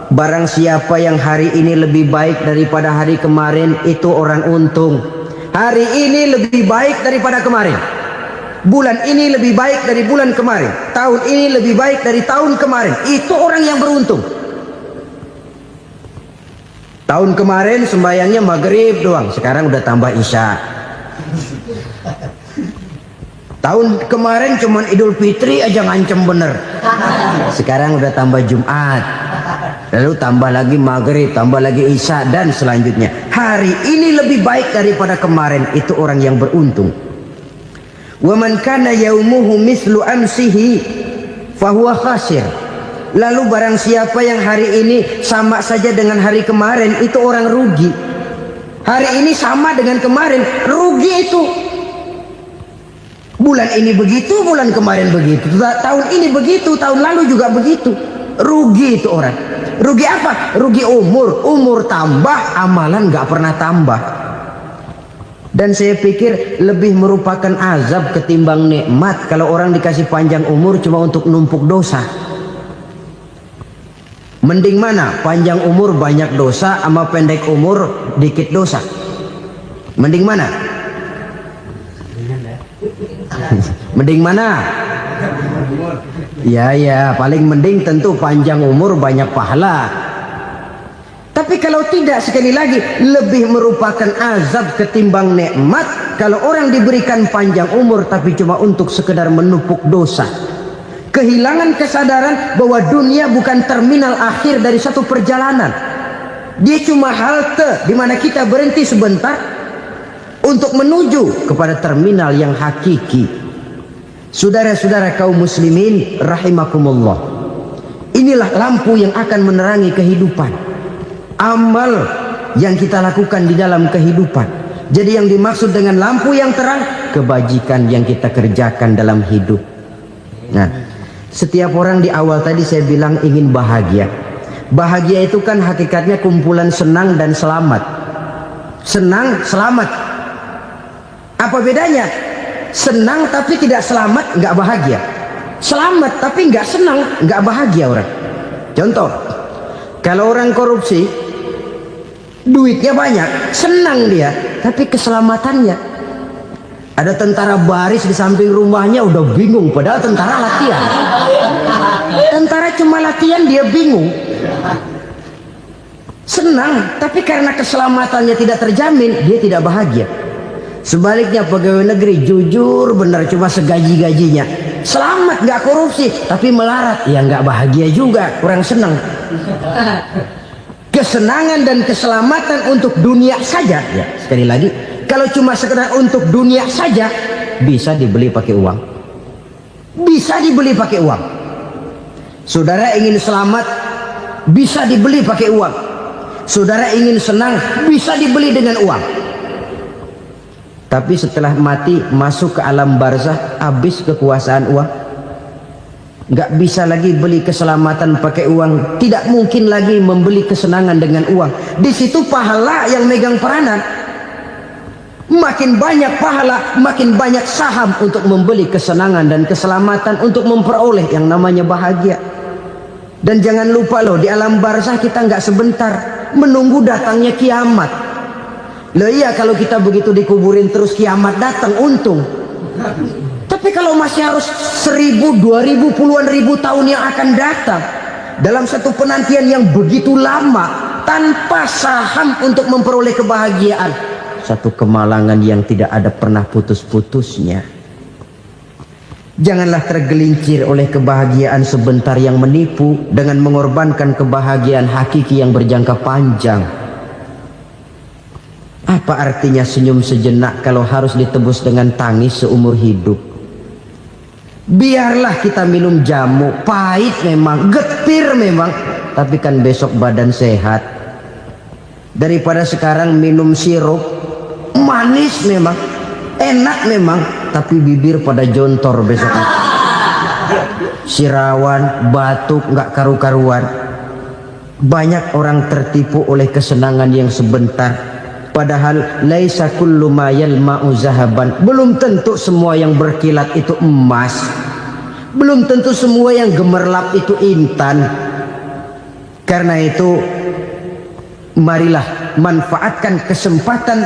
Barang siapa yang hari ini lebih baik daripada hari kemarin, itu orang untung. Hari ini lebih baik daripada kemarin. Bulan ini lebih baik dari bulan kemarin. Tahun ini lebih baik dari tahun kemarin. Itu orang yang beruntung. Tahun kemarin sembahyangnya maghrib doang, sekarang udah tambah isya. Tahun kemarin cuman Idul Fitri aja ngancem bener, sekarang udah tambah Jumat, lalu tambah lagi maghrib, tambah lagi isya, dan selanjutnya. Hari ini lebih baik daripada kemarin, itu orang yang beruntung. Wa man kana yaumuhu mislu amsihi fahuwa khasir. Lalu barang siapa yang hari ini sama saja dengan hari kemarin, itu orang rugi. Hari ini sama dengan kemarin, rugi itu. Bulan ini begitu, bulan kemarin begitu, tahun ini begitu, tahun lalu juga begitu. Rugi itu orang. Rugi apa? Rugi umur. Umur tambah, amalan gak pernah tambah. Dan saya pikir lebih merupakan azab ketimbang nikmat kalau orang dikasih panjang umur cuma untuk numpuk dosa. Mending mana? Panjang umur banyak dosa sama pendek umur dikit dosa. Mending mana? Mending mana? Ya, paling mending tentu panjang umur banyak pahala. Tapi kalau tidak, sekali lagi, lebih merupakan azab ketimbang nikmat kalau orang diberikan panjang umur tapi cuma untuk sekedar menumpuk dosa. Kehilangan kesadaran bahwa dunia bukan terminal akhir dari satu perjalanan. Dia cuma halte di mana kita berhenti sebentar untuk menuju kepada terminal yang hakiki. Saudara-saudara kaum muslimin rahimakumullah, inilah lampu yang akan menerangi kehidupan, amal yang kita lakukan di dalam kehidupan. Jadi yang dimaksud dengan lampu yang terang, kebajikan yang kita kerjakan dalam hidup. Nah, setiap orang di awal tadi saya bilang ingin bahagia. Bahagia itu kan hakikatnya kumpulan senang dan selamat. Senang, selamat. Apa bedanya? Senang tapi tidak selamat, nggak bahagia. Selamat tapi nggak senang, nggak bahagia orang. Contoh, kalau orang korupsi, duitnya banyak, senang dia, tapi keselamatannya. Ada tentara baris di samping rumahnya udah bingung, padahal tentara latihan. Tentara cuma latihan, dia bingung. Senang, tapi karena keselamatannya tidak terjamin, dia tidak bahagia. Sebaliknya pegawai negeri jujur benar, cuma segaji-gajinya, selamat nggak korupsi tapi melarat, ya nggak bahagia juga, kurang senang. Kesenangan dan keselamatan untuk dunia saja, ya sekali lagi, kalau cuma sekedar untuk dunia saja, bisa dibeli pakai uang, bisa dibeli pakai uang. Saudara ingin selamat, bisa dibeli pakai uang. Saudara ingin senang, bisa dibeli dengan uang. Tapi setelah mati masuk ke alam barzah, habis kekuasaan uang. Nggak bisa lagi beli keselamatan pakai uang, tidak mungkin lagi membeli kesenangan dengan uang. Di situ pahala yang megang peranan. Makin banyak pahala, makin banyak saham untuk membeli kesenangan dan keselamatan, untuk memperoleh yang namanya bahagia. Dan jangan lupa loh, di alam barzah kita nggak sebentar, menunggu datangnya kiamat. Loh iya, kalau kita begitu dikuburin terus kiamat datang, untung. Tapi kalau masih harus 1000, 2000, puluhan ribu tahun yang akan datang, dalam satu penantian yang begitu lama, tanpa saham untuk memperoleh kebahagiaan, satu kemalangan yang tidak ada pernah putus-putusnya. Janganlah tergelincir oleh kebahagiaan sebentar yang menipu dengan mengorbankan kebahagiaan hakiki yang berjangka panjang. Apa artinya senyum sejenak kalau harus ditebus dengan tangis seumur hidup? Biarlah kita minum jamu, pahit memang, getir memang, tapi kan besok badan sehat. Daripada sekarang minum sirup, manis memang, enak memang, tapi bibir pada jontor besok. sirawan, batuk, nggak karu-karuan. Banyak orang tertipu oleh kesenangan yang sebentar. Padahal laisa kullu ma yalma'u zahaban. Belum tentu semua yang berkilat itu emas. Belum tentu semua yang gemerlap itu intan. Karena itu marilah manfaatkan kesempatan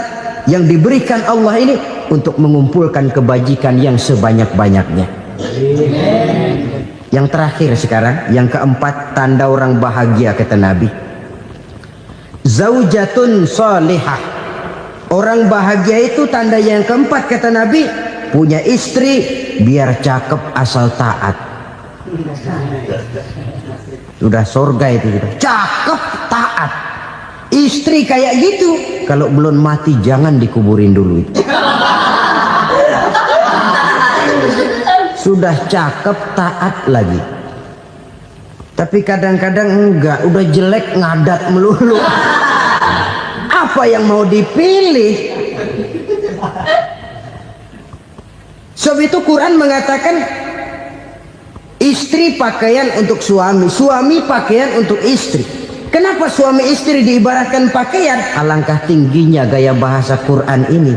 yang diberikan Allah ini untuk mengumpulkan kebajikan yang sebanyak-banyaknya. Yang terakhir sekarang, yang keempat, tanda orang bahagia kata Nabi. Zaujatun salihah. Orang bahagia itu tanda yang keempat kata Nabi, punya istri biar cakep asal taat. Sudah surga itu, cakep taat. Istri kayak gitu, kalau belum mati jangan dikuburin dulu itu. Sudah cakep taat lagi. Tapi kadang-kadang enggak, udah jelek ngadat melulu. Apa yang mau dipilih? Sebab itu Quran mengatakan istri pakaian untuk suami, suami pakaian untuk istri. Kenapa suami istri diibaratkan pakaian? Alangkah tingginya gaya bahasa Quran ini.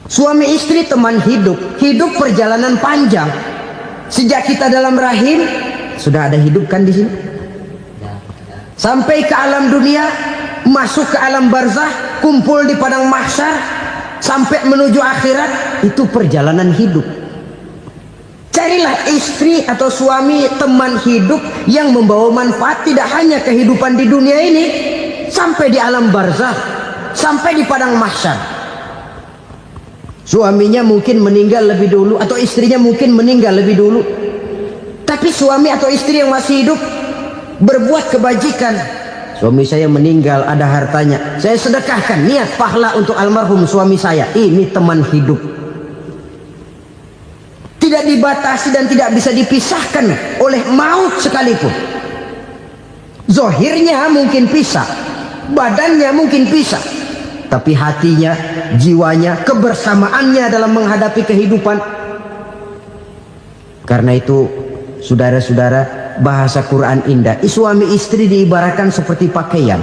Suami istri teman hidup, hidup perjalanan panjang. Sejak kita dalam rahim sudah ada hidup kan di sini. Sampai ke alam dunia, masuk ke alam barzah, kumpul di padang mahsyar, sampai menuju akhirat, itu perjalanan hidup. Carilah istri atau suami teman hidup yang membawa manfaat tidak hanya kehidupan di dunia ini, sampai di alam barzah, sampai di padang mahsyar. Suaminya mungkin meninggal lebih dulu atau istrinya mungkin meninggal lebih dulu. Tapi suami atau istri yang masih hidup berbuat kebajikan. Suami saya meninggal, ada hartanya, saya sedekahkan, niat pahala untuk almarhum suami saya. Ini teman hidup. Tidak dibatasi dan tidak bisa dipisahkan oleh maut sekalipun. Zohirnya mungkin pisah, badannya mungkin pisah, tapi hatinya, jiwanya, kebersamaannya dalam menghadapi kehidupan. Karena itu, saudara-saudara, bahasa Quran indah. Suami istri diibaratkan seperti pakaian.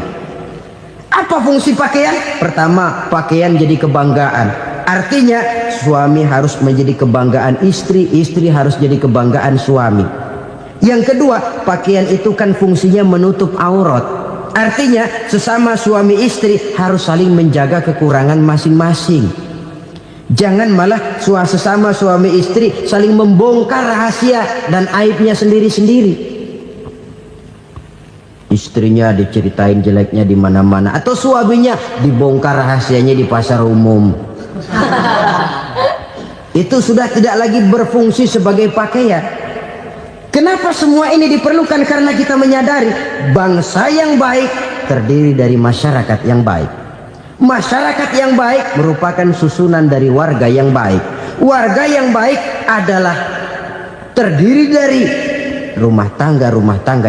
Apa fungsi pakaian? Pertama, pakaian jadi kebanggaan. Artinya, suami harus menjadi kebanggaan istri, istri harus jadi kebanggaan suami. Yang kedua, pakaian itu kan fungsinya menutup aurat. Artinya sesama suami istri harus saling menjaga kekurangan masing-masing. Jangan malah sesama suami istri saling membongkar rahasia dan aibnya sendiri-sendiri. Istrinya diceritain jeleknya di mana-mana, atau suaminya dibongkar rahasianya di pasar umum. Itu sudah tidak lagi berfungsi sebagai pakaian. Kenapa semua ini diperlukan? Karena kita menyadari bangsa yang baik terdiri dari masyarakat yang baik. Masyarakat yang baik merupakan susunan dari warga yang baik. Warga yang baik adalah terdiri dari rumah tangga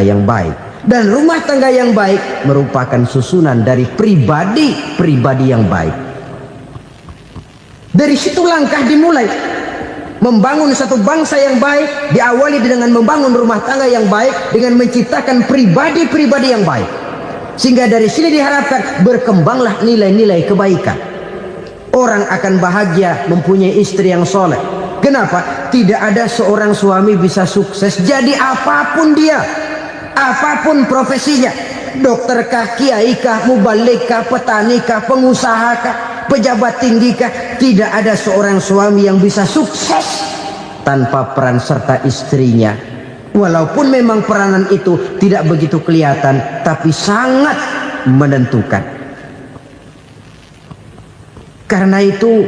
yang baik. Dan rumah tangga yang baik merupakan susunan dari pribadi yang baik. Dari situ langkah dimulai. Membangun satu bangsa yang baik diawali dengan membangun rumah tangga yang baik, dengan menciptakan pribadi-pribadi yang baik. Sehingga dari sini diharapkan berkembanglah nilai-nilai kebaikan. Orang akan bahagia mempunyai istri yang soleh. Kenapa? Tidak ada seorang suami bisa sukses jadi apapun dia, apapun profesinya. Dokterkah, kiaikah, mubalikah, petanikah, pengusahakah, pejabat tinggikah, tidak ada seorang suami yang bisa sukses tanpa peran serta istrinya. Walaupun memang peranan itu tidak begitu kelihatan, tapi sangat menentukan. Karena itu,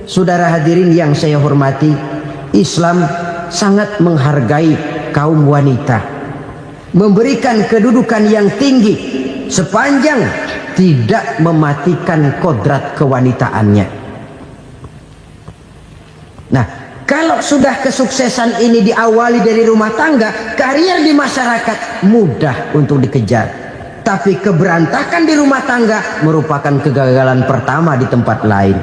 saudara hadirin yang saya hormati, Islam sangat menghargai kaum wanita, memberikan kedudukan yang tinggi sepanjang tidak mematikan kodrat kewanitaannya. Nah, kalau sudah kesuksesan ini diawali dari rumah tangga, karier di masyarakat mudah untuk dikejar. Tapi keberantakan di rumah tangga merupakan kegagalan pertama di tempat lain.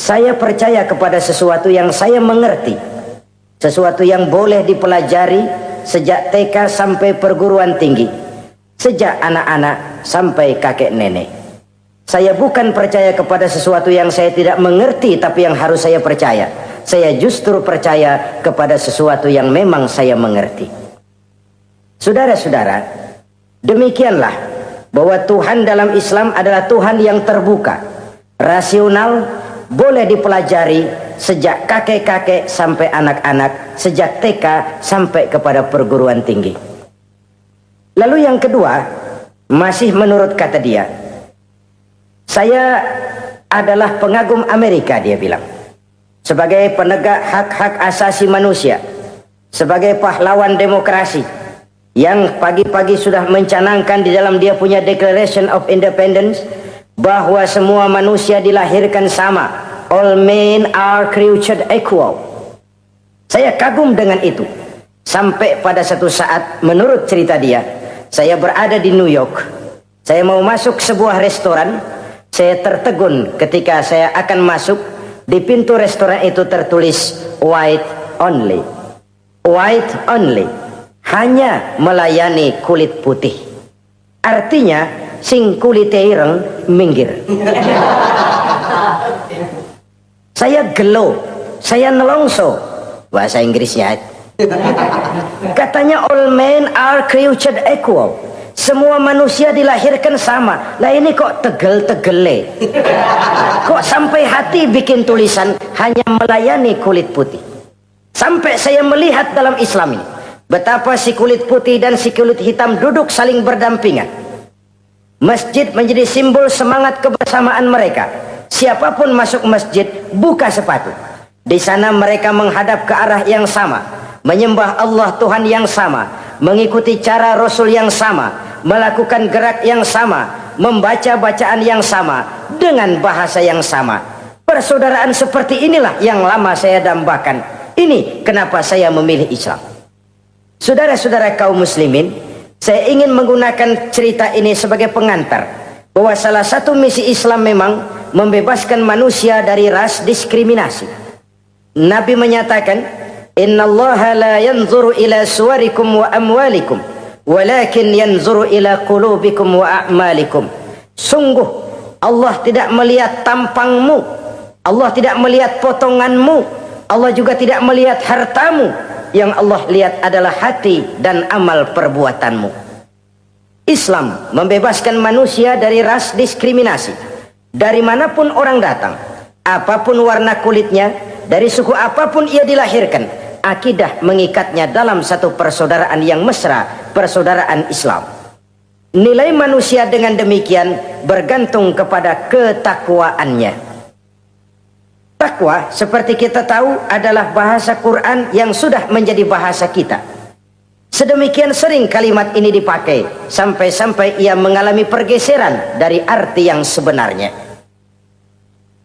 Saya percaya kepada sesuatu yang saya mengerti, sesuatu yang boleh dipelajari sejak TK sampai perguruan tinggi, sejak anak-anak sampai kakek nenek. Saya bukan percaya kepada sesuatu yang saya tidak mengerti tapi yang harus saya percaya. Saya justru percaya kepada sesuatu yang memang saya mengerti. Saudara-saudara, demikianlah bahwa Tuhan dalam Islam adalah Tuhan yang terbuka, rasional, boleh dipelajari sejak kakek-kakek sampai anak-anak, sejak TK sampai kepada perguruan tinggi. Lalu yang kedua, masih menurut kata dia, saya adalah pengagum Amerika, dia bilang, sebagai penegak hak-hak asasi manusia, sebagai pahlawan demokrasi yang pagi-pagi sudah mencanangkan di dalam dia punya Declaration of Independence bahwa semua manusia dilahirkan sama, all men are created equal. Saya kagum dengan itu. Sampai pada satu saat, menurut cerita dia, saya berada di New York, saya mau masuk sebuah restoran, saya tertegun ketika saya akan masuk. Di pintu restoran itu tertulis white only, white only, hanya melayani kulit putih. Artinya sing kulite ireng minggir. Saya gelo, saya nelongso, bahasa Inggrisnya. Katanya all men are created equal, semua manusia dilahirkan sama. Lah ini kok tegel-tegele, kok sampai hati bikin tulisan hanya melayani kulit putih. Sampai saya melihat dalam Islam ini betapa si kulit putih dan si kulit hitam duduk saling berdampingan. Masjid menjadi simbol semangat kebersamaan mereka. Siapapun masuk masjid, buka sepatu. Di sana mereka menghadap ke arah yang sama, menyembah Allah Tuhan yang sama, mengikuti cara Rasul yang sama, melakukan gerak yang sama, membaca bacaan yang sama, dengan bahasa yang sama. Persaudaraan seperti inilah yang lama saya dambakan. Ini kenapa saya memilih Islam. Saudara-saudara kaum muslimin, saya ingin menggunakan cerita ini sebagai pengantar bahwa salah satu misi Islam memang membebaskan manusia dari ras diskriminasi. Nabi menyatakan, innallaha la yanzuru ila suwarikum wa amwalikum, walakin yanzuru ila qulubikum wa a'malikum. Sungguh Allah tidak melihat tampangmu, Allah tidak melihat potonganmu, Allah juga tidak melihat hartamu. Yang Allah lihat adalah hati dan amal perbuatanmu. Islam membebaskan manusia dari ras diskriminasi. Dari manapun orang datang, apapun warna kulitnya, dari suku apapun ia dilahirkan, akidah mengikatnya dalam satu persaudaraan yang mesra, persaudaraan Islam. Nilai manusia dengan demikian bergantung kepada ketakwaannya. Takwa, seperti kita tahu, adalah bahasa Quran yang sudah menjadi bahasa kita. Sedemikian sering kalimat ini dipakai, sampai-sampai ia mengalami pergeseran dari arti yang sebenarnya.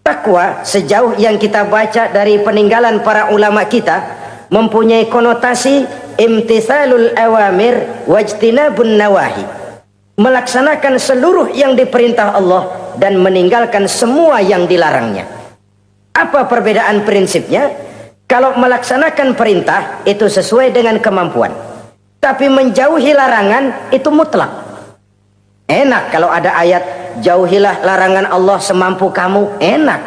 Takwa, sejauh yang kita baca dari peninggalan para ulama kita, mempunyai konotasi imtithalul awamir wajtinabun nawahi, melaksanakan seluruh yang diperintah Allah dan meninggalkan semua yang dilarangnya. Apa perbedaan prinsipnya? Kalau melaksanakan perintah itu sesuai dengan kemampuan, tapi menjauhi larangan itu mutlak. Enak kalau ada ayat jauhilah larangan Allah semampu kamu, enak.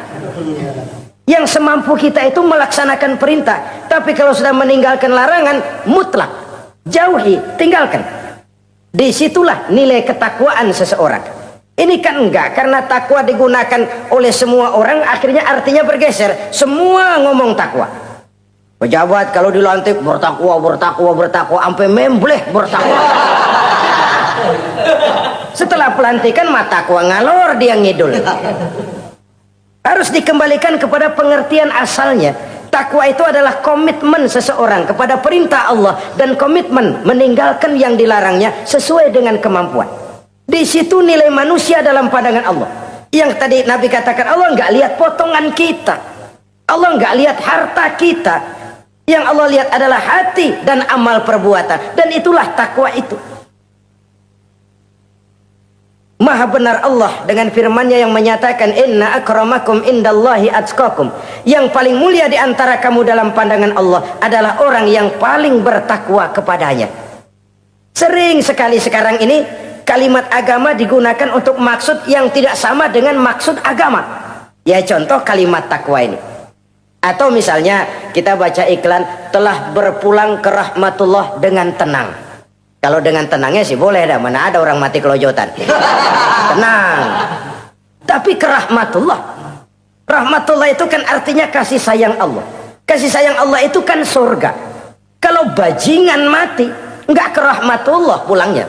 Yang semampu kita itu melaksanakan perintah, tapi kalau sudah meninggalkan larangan mutlak, jauhi, tinggalkan. Disitulah nilai ketakwaan seseorang. Ini kan enggak, karena takwa digunakan oleh semua orang, akhirnya artinya bergeser. Semua ngomong takwa. Pejabat kalau dilantik bertakwa, bertakwa, bertakwa, sampai membleh bertakwa. Setelah pelantikan mata takwa ngalor dia ngidul. Harus dikembalikan kepada pengertian asalnya. Takwa itu adalah komitmen seseorang kepada perintah Allah dan komitmen meninggalkan yang dilarangnya sesuai dengan kemampuan. Di situ nilai manusia dalam pandangan Allah. Yang tadi Nabi katakan, Allah nggak lihat potongan kita, Allah nggak lihat harta kita. Yang Allah lihat adalah hati dan amal perbuatan, dan itulah takwa itu. Maha benar Allah dengan firman-Nya yang menyatakan inna akramakum indallahi atqakum. Yang paling mulia di antara kamu dalam pandangan Allah adalah orang yang paling bertakwa kepadanya. Sering sekali sekarang ini kalimat agama digunakan untuk maksud yang tidak sama dengan maksud agama. Ya contoh kalimat takwa ini. Atau misalnya kita baca iklan telah berpulang ke rahmatullah dengan tenang. Kalau dengan tenangnya sih boleh dah, mana ada orang mati kelojotan. Tenang. Tapi ke rahmatullah. Rahmatullah itu kan artinya kasih sayang Allah. Kasih sayang Allah itu kan surga. Kalau bajingan mati, enggak ke rahmatullah pulangnya.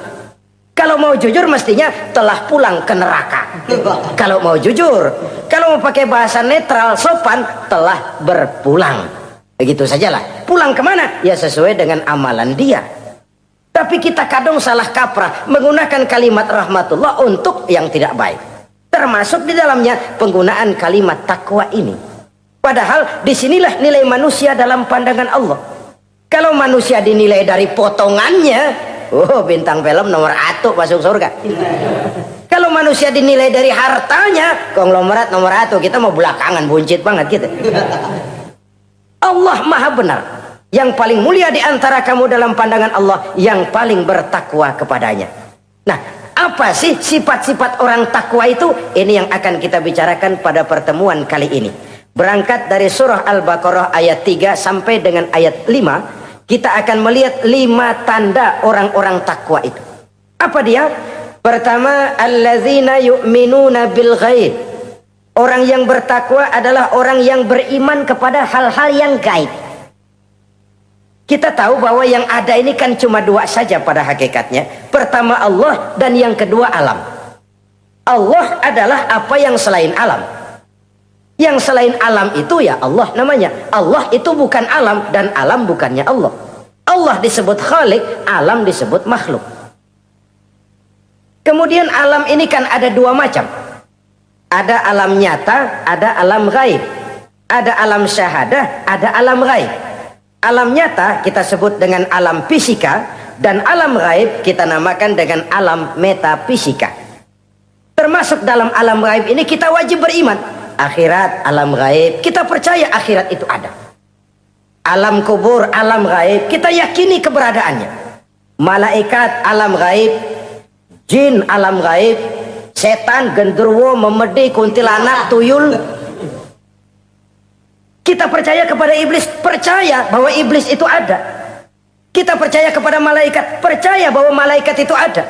Kalau mau jujur mestinya telah pulang ke neraka. Kalau mau jujur, kalau mau pakai bahasa netral sopan, telah berpulang. Begitu sajalah. Pulang kemana? Ya sesuai dengan amalan dia. Tapi kita kadang salah kaprah menggunakan kalimat rahmatullah untuk yang tidak baik. Termasuk di dalamnya penggunaan kalimat takwa ini. Padahal disinilah nilai manusia dalam pandangan Allah. Kalau manusia dinilai dari potongannya, bintang film nomor 1 masuk surga. Kalau manusia dinilai dari hartanya, konglomerat nomor 1, kita mau belakangan buncit banget gitu. Allah Maha benar. Yang paling mulia di antara kamu dalam pandangan Allah, yang paling bertakwa kepadanya. Nah, apa sih sifat-sifat orang takwa itu? Ini yang akan kita bicarakan pada pertemuan kali ini. Berangkat dari surah Al-Baqarah ayat 3 sampai dengan ayat 5, kita akan melihat 5 tanda orang-orang takwa itu. Apa dia? Pertama, allazina yu'minuna bil ghaib. Orang yang bertakwa adalah orang yang beriman kepada hal-hal yang gaib. Kita tahu bahwa yang ada ini kan cuma 2 saja pada hakikatnya. Pertama Allah dan yang kedua alam. Allah adalah apa yang selain alam. Yang selain alam itu ya Allah namanya. Allah itu bukan alam dan alam bukannya Allah. Allah disebut Khalik, alam disebut makhluk. Kemudian alam ini kan ada 2 macam. Ada alam nyata, ada alam gaib. Ada alam syahadah, ada alam gaib. Alam nyata kita sebut dengan alam fisika, dan alam gaib kita namakan dengan alam metafisika. Termasuk dalam alam gaib ini kita wajib beriman. Akhirat, alam gaib, kita percaya akhirat itu ada. Alam kubur, alam gaib, kita yakini keberadaannya. Malaikat, alam gaib. Jin, alam gaib. Setan, genderuwo, memedi, kuntilanak, tuyul. Kita percaya kepada iblis, percaya bahwa iblis itu ada. Kita percaya kepada malaikat, percaya bahwa malaikat itu ada.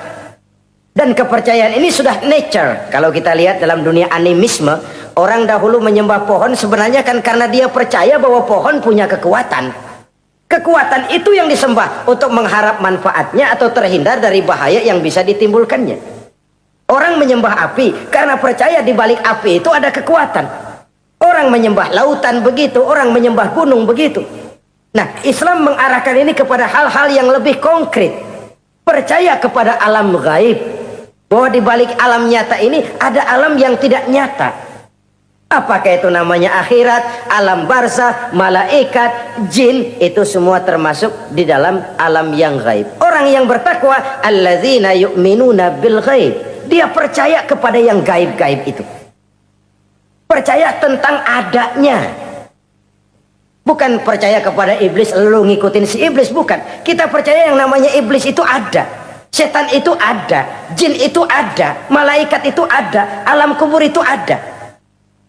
Dan kepercayaan ini sudah nature. Kalau kita lihat dalam dunia animisme, orang dahulu menyembah pohon sebenarnya kan karena dia percaya bahwa pohon punya kekuatan. Kekuatan itu yang disembah untuk mengharap manfaatnya atau terhindar dari bahaya yang bisa ditimbulkannya. Orang menyembah api karena percaya di balik api itu ada kekuatan. Orang menyembah lautan begitu, orang menyembah gunung begitu. Nah, Islam mengarahkan ini kepada hal-hal yang lebih konkret. Percaya kepada alam gaib. Bahwa di balik alam nyata ini ada alam yang tidak nyata. Apakah itu namanya akhirat, alam barzah, malaikat, jin, itu semua termasuk di dalam alam yang gaib. Orang yang bertakwa, allazina yu'minuna bil gaib. Dia percaya kepada yang gaib-gaib itu. Percaya tentang adanya. Bukan percaya kepada iblis lalu ngikutin si iblis, bukan. Kita percaya yang namanya iblis itu ada, setan itu ada, jin itu ada, malaikat itu ada, alam kubur itu ada.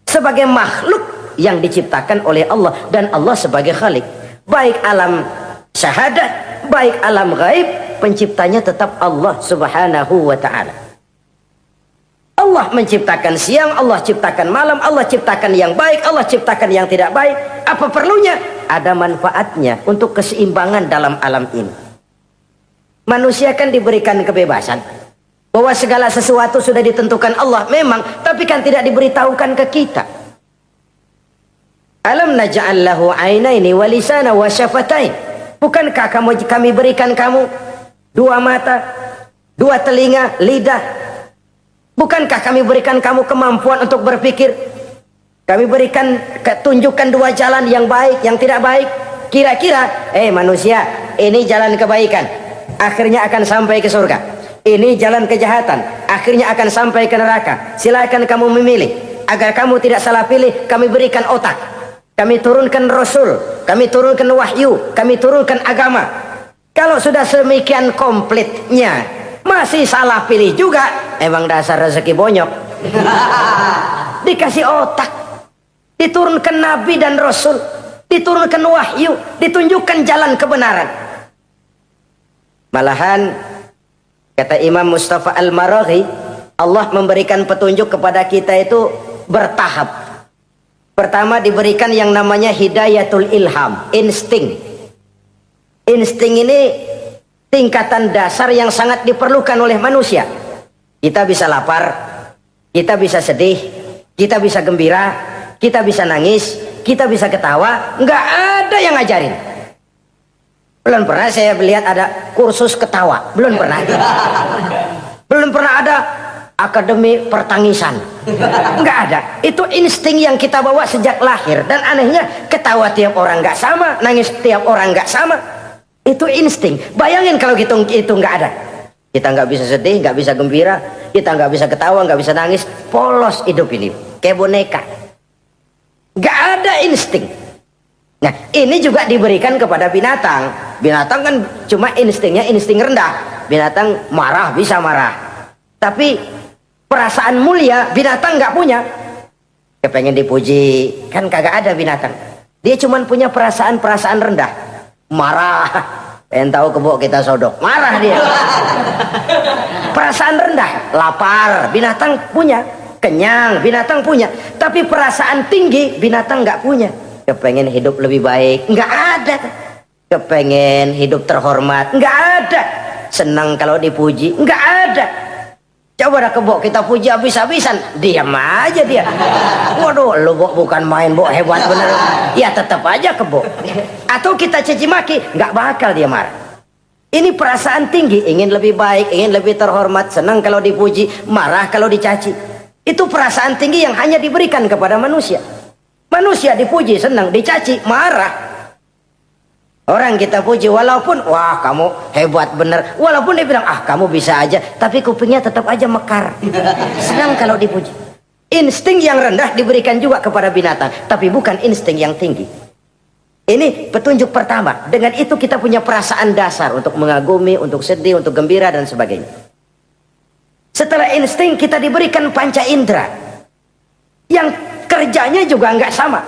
Sebagai makhluk yang diciptakan oleh Allah, dan Allah sebagai Khalik. Baik alam syahadat, baik alam gaib, penciptanya tetap Allah Subhanahu wa ta'ala. Allah menciptakan siang, Allah ciptakan malam, Allah ciptakan yang baik, Allah ciptakan yang tidak baik. Apa perlunya? Ada manfaatnya untuk keseimbangan dalam alam ini. Manusia kan diberikan kebebasan. Bahwa segala sesuatu sudah ditentukan Allah memang, tapi kan tidak diberitahukan ke kita. Alam naj'al lahu ainaini wa lisana wa syafatain. Bukankah kami berikan kamu 2 mata, 2 telinga, lidah? Bukankah kami berikan kamu kemampuan untuk berpikir? Kami berikan tunjukkan 2 jalan yang baik, yang tidak baik. Kira-kira, manusia, ini jalan kebaikan. Akhirnya akan sampai ke surga. ini jalan kejahatan, akhirnya akan sampai ke neraka. Silakan kamu memilih. Agar kamu tidak salah pilih, kami berikan otak, kami turunkan Rasul, kami turunkan wahyu, kami turunkan agama. Kalau sudah semikian komplitnya masih salah pilih juga, emang dasar rezeki bonyok. Dikasih otak, diturunkan Nabi dan Rasul, diturunkan wahyu, ditunjukkan jalan kebenaran. Malahan kata Imam Mustafa Al-Maraghi, Allah memberikan petunjuk kepada kita itu bertahap. Pertama diberikan yang namanya hidayatul ilham, insting. Insting ini tingkatan dasar yang sangat diperlukan oleh manusia. Kita bisa lapar, kita bisa sedih, kita bisa gembira, kita bisa nangis, kita bisa ketawa. Nggak ada yang ngajarin. Belum pernah saya melihat ada kursus ketawa, belum pernah. Belum pernah ada akademi pertangisan, nggak ada. Itu insting yang kita bawa sejak lahir. Dan anehnya ketawa tiap orang nggak sama, nangis tiap orang nggak sama. Itu insting. Bayangin kalau itu nggak ada, kita nggak bisa sedih, nggak bisa gembira, kita nggak bisa ketawa, nggak bisa nangis. Polos hidup ini, kayak boneka. Nggak ada insting. Nah, ini juga diberikan kepada binatang. Binatang kan cuma instingnya insting rendah. Binatang marah bisa marah, tapi perasaan mulia binatang nggak punya. Kepengen dipuji kan kagak ada binatang. Dia cuma punya perasaan-perasaan rendah. Marah, pengen tahu kebo kita sodok, marah dia. Perasaan rendah, lapar binatang punya, kenyang binatang punya, tapi perasaan tinggi binatang nggak punya. Kepengen hidup lebih baik, nggak ada. Kepengen hidup terhormat, nggak ada. Senang kalau dipuji, nggak ada. Coba dah kebo kita puji habis-habisan, diam aja dia. Waduh, lu bukan main, hebat bener. Ya tetap aja kebo. Atau kita caci maki, nggak bakal dia marah. Ini perasaan tinggi, ingin lebih baik, ingin lebih terhormat, senang kalau dipuji, marah kalau dicaci. Itu perasaan tinggi yang hanya diberikan kepada manusia. Manusia dipuji senang, dicaci marah. Orang kita puji walaupun wah kamu hebat bener, walaupun dia bilang ah kamu bisa aja, tapi kupingnya tetap aja mekar. Senang kalau dipuji. Insting yang rendah diberikan juga kepada binatang, tapi bukan insting yang tinggi. Ini petunjuk pertama. Dengan itu kita punya perasaan dasar untuk mengagumi, untuk sedih, untuk gembira dan sebagainya. Setelah insting kita diberikan panca indera yang kerjanya juga nggak sama.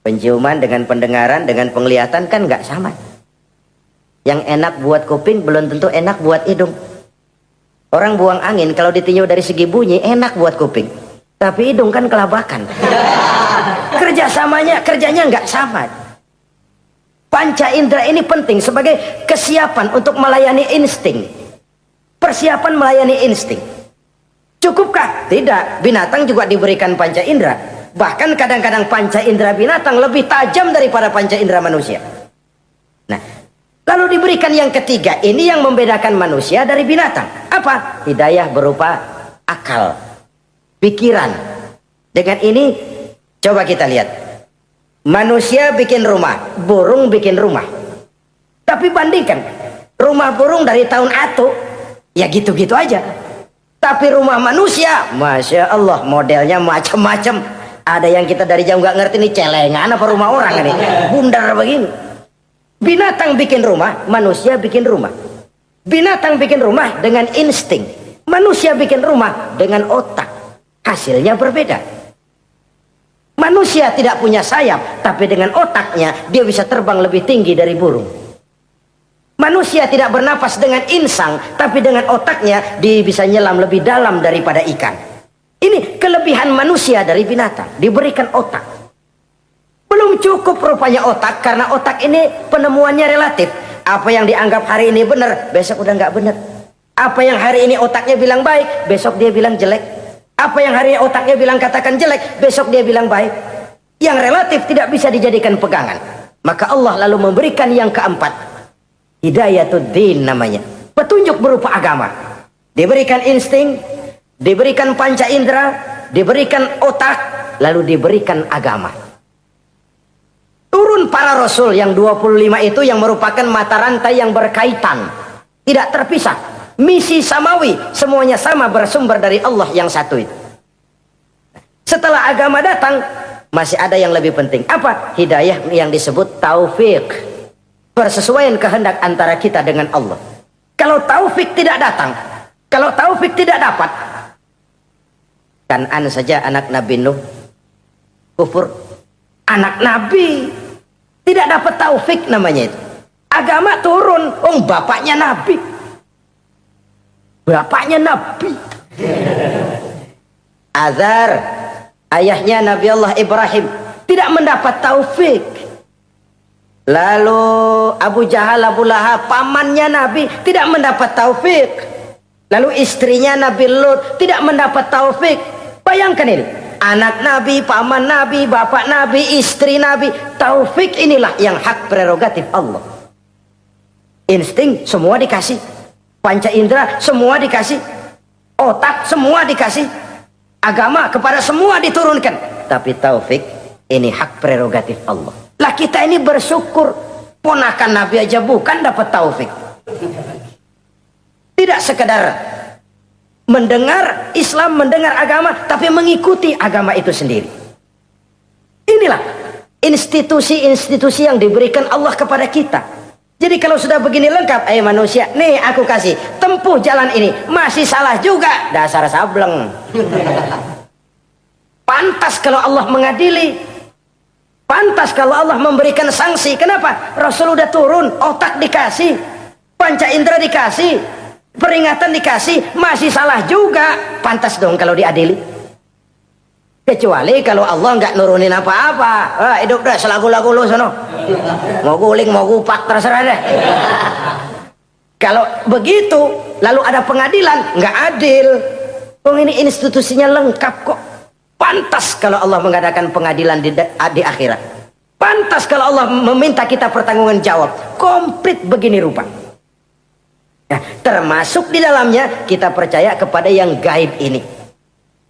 Penciuman dengan pendengaran dengan penglihatan kan nggak sama. Yang enak buat kuping belum tentu enak buat hidung. Orang buang angin kalau ditinjau dari segi bunyi enak buat kuping, tapi hidung kan kelabakan. Kerjanya nggak sama. Panca indera ini penting sebagai kesiapan untuk melayani insting. Persiapan melayani insting. Cukupkah? Tidak. Binatang juga diberikan panca indera. Bahkan kadang-kadang panca indera binatang lebih tajam daripada panca indera manusia. Nah, lalu diberikan yang ketiga. Ini yang membedakan manusia dari binatang. Apa? Hidayah berupa akal, pikiran. Dengan ini, coba kita lihat. Manusia bikin rumah, burung bikin rumah. Tapi bandingkan, rumah burung dari tahun atu, ya gitu-gitu aja. Tapi rumah manusia, Masya Allah, modelnya macam-macam. Ada yang kita dari jauh nggak ngerti nih celengan apa rumah orang ini, bundar begini. Binatang bikin rumah, manusia bikin rumah. Binatang bikin rumah dengan insting, manusia bikin rumah dengan otak. Hasilnya berbeda. Manusia tidak punya sayap, tapi dengan otaknya dia bisa terbang lebih tinggi dari burung. Manusia tidak bernapas dengan insang, tapi dengan otaknya dia bisa nyelam lebih dalam daripada ikan. Ini kelebihan manusia dari binatang, diberikan otak. Belum cukup rupanya otak, karena otak ini penemuannya relatif. Apa yang dianggap hari ini benar, besok udah nggak benar. Apa yang hari ini otaknya bilang baik, besok dia bilang jelek. Apa yang hari ini otaknya bilang katakan jelek, besok dia bilang baik. Yang relatif tidak bisa dijadikan pegangan. Maka Allah lalu memberikan yang keempat, Hidayatuddin namanya, petunjuk berupa agama. Diberikan insting, diberikan panca indera, diberikan otak, lalu diberikan agama. Turun para rasul yang 25 itu yang merupakan mata rantai yang berkaitan, tidak terpisah. misi samawi, semuanya sama bersumber dari Allah yang satu itu. Setelah agama datang, masih ada yang lebih penting. Apa? Hidayah yang disebut taufik, persesuaian kehendak antara kita dengan Allah. Kalau taufik tidak datang, kalau taufik tidak dapat, Kan'an saja anak Nabi Nuh kufur, anak Nabi tidak dapat taufik namanya itu. Agama turun, bapaknya Nabi, bapaknya Nabi. Azar, ayahnya Nabi Allah Ibrahim, tidak mendapat taufik. Lalu Abu Jahal, Abu Lahab, pamannya Nabi, tidak mendapat taufik. Lalu istrinya Nabi Lut tidak mendapat taufik. Bayangkan ini, anak Nabi, paman Nabi, bapak Nabi, istri Nabi. Taufik inilah yang hak prerogatif Allah. Insting semua dikasih, panca indera semua dikasih, otak semua dikasih, agama kepada semua diturunkan. Tapi taufik ini hak prerogatif Allah. Lah kita ini bersyukur, ponakan Nabi aja bukan dapat taufik. Tidak sekedar mendengar Islam, mendengar agama, tapi mengikuti agama itu sendiri. Inilah institusi-institusi yang diberikan Allah kepada kita. Jadi kalau sudah begini lengkap, manusia, nih aku kasih, tempuh jalan ini, masih salah juga, dasar sableng. Pantas kalau Allah mengadili, pantas kalau Allah memberikan sanksi. Kenapa? Rasul udah turun, otak dikasih, panca indera dikasih, peringatan dikasih, masih salah juga, pantas dong kalau diadili. Kecuali kalau Allah nggak nurunin apa-apa, hidup dah selagu-lagu lu sono, mau guling mau kupak terserah deh. Kalau begitu lalu ada pengadilan, nggak adil. Ini institusinya lengkap kok. Pantas kalau Allah mengadakan pengadilan di akhirat. Pantas kalau Allah meminta kita pertanggungan jawab. Komplit begini rupa. Nah, termasuk di dalamnya kita percaya kepada yang gaib ini.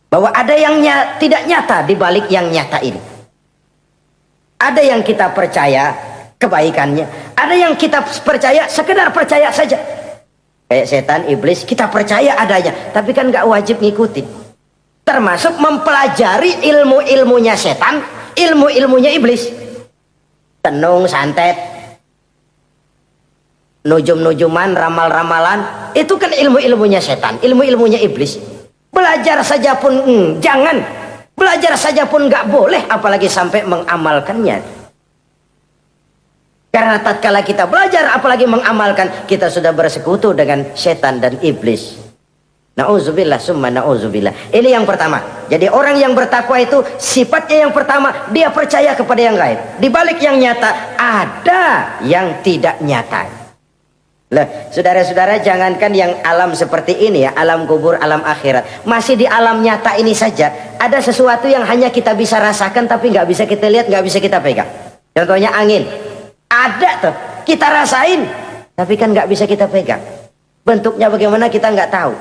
Bahwa ada yang tidak nyata di balik yang nyata ini. Ada yang kita percaya kebaikannya, ada yang kita percaya sekedar percaya saja. Kayak setan, iblis, kita percaya adanya, tapi kan nggak wajib ngikutin. Termasuk mempelajari ilmu-ilmunya setan, ilmu-ilmunya iblis. Tenung, santet, nujum-nujuman, ramal-ramalan, itu kan ilmu-ilmunya setan, ilmu-ilmunya iblis. Belajar saja pun jangan, belajar saja pun nggak boleh, apalagi sampai mengamalkannya. Karena tatkala kita belajar apalagi mengamalkan, kita sudah bersekutu dengan setan dan iblis. Nauzubillah summa nauzubillah. Ini yang pertama. Jadi orang yang bertakwa itu sifatnya yang pertama, dia percaya kepada yang gaib. Di balik yang nyata ada yang tidak nyata. Lah, saudara-saudara, jangankan yang alam seperti ini ya, alam kubur, alam akhirat, masih di alam nyata ini saja ada sesuatu yang hanya kita bisa rasakan tapi nggak bisa kita lihat, nggak bisa kita pegang. Contohnya angin, ada tuh kita rasain tapi kan nggak bisa kita pegang. Bentuknya bagaimana kita nggak tahu.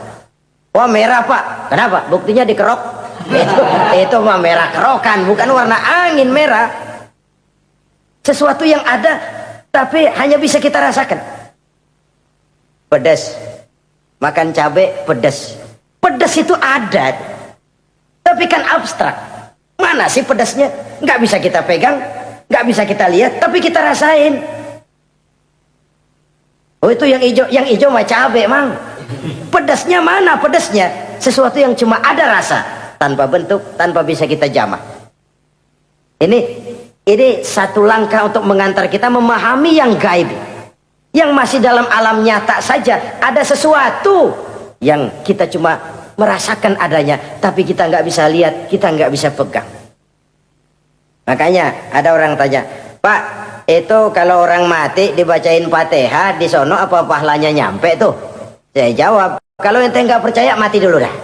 Wah, merah pak, kenapa? Buktinya dikerok. Itu mah merah kerokan, bukan warna angin merah. Sesuatu yang ada tapi hanya bisa kita rasakan. Pedas, makan cabai pedas. Pedas itu ada, tapi kan abstrak. Mana sih pedasnya? Nggak bisa kita pegang, nggak bisa kita lihat, tapi kita rasain. Oh, itu yang hijau mah cabai, mang. Pedasnya mana pedasnya? Sesuatu yang cuma ada rasa, tanpa bentuk, tanpa bisa kita jamah. Ini satu langkah untuk mengantar kita memahami yang gaib. Yang masih dalam alam nyata saja ada sesuatu yang kita cuma merasakan adanya, tapi kita nggak bisa lihat, kita nggak bisa pegang. Makanya ada orang tanya, Pak, itu kalau orang mati dibacain Fatihah di sono apa pahalanya nyampe tuh? Saya jawab, kalau ente nggak percaya mati dulu dah.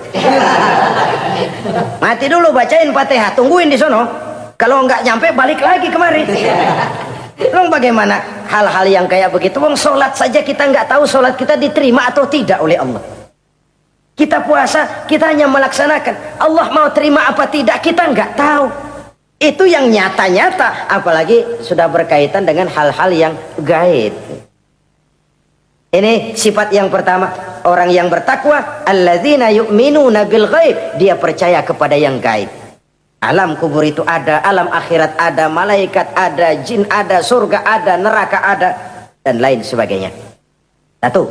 Mati dulu, bacain Fatihah, tungguin di sono. Kalau nggak nyampe balik lagi kemari. Long bagaimana hal-hal yang kayak begitu? Wong sholat saja kita nggak tahu sholat kita diterima atau tidak oleh Allah. Kita puasa, kita hanya melaksanakan. Allah mau terima apa tidak kita nggak tahu. Itu yang nyata-nyata, apalagi sudah berkaitan dengan hal-hal yang gaib. Ini sifat yang pertama. Orang yang bertakwa, alladzina yu'minuna bil ghaib, dia percaya kepada yang gaib. Alam kubur itu ada, alam akhirat ada, malaikat ada, jin ada, surga ada, neraka ada, dan lain sebagainya. Satu.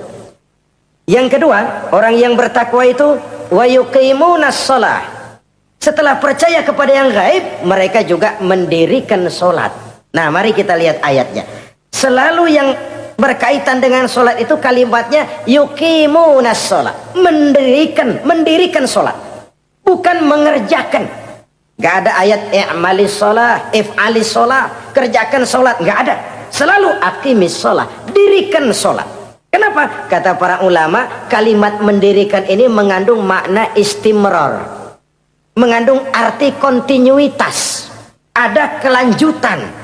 Yang kedua, orang yang bertakwa itu wa yuqimunas shalah. Setelah percaya kepada yang gaib, mereka juga mendirikan solat. Nah, mari kita lihat ayatnya. Selalu yang berkaitan dengan solat itu kalimatnya yuqimunas shalah, mendirikan solat, bukan mengerjakan. Gak ada ayat i'malis shalah, if'alis shalah, kerjakan solat, gak ada. Selalu aqimis shalah, dirikan solat. Kenapa? Kata para ulama, kalimat mendirikan ini mengandung makna istimrar, mengandung arti kontinuitas, ada kelanjutan.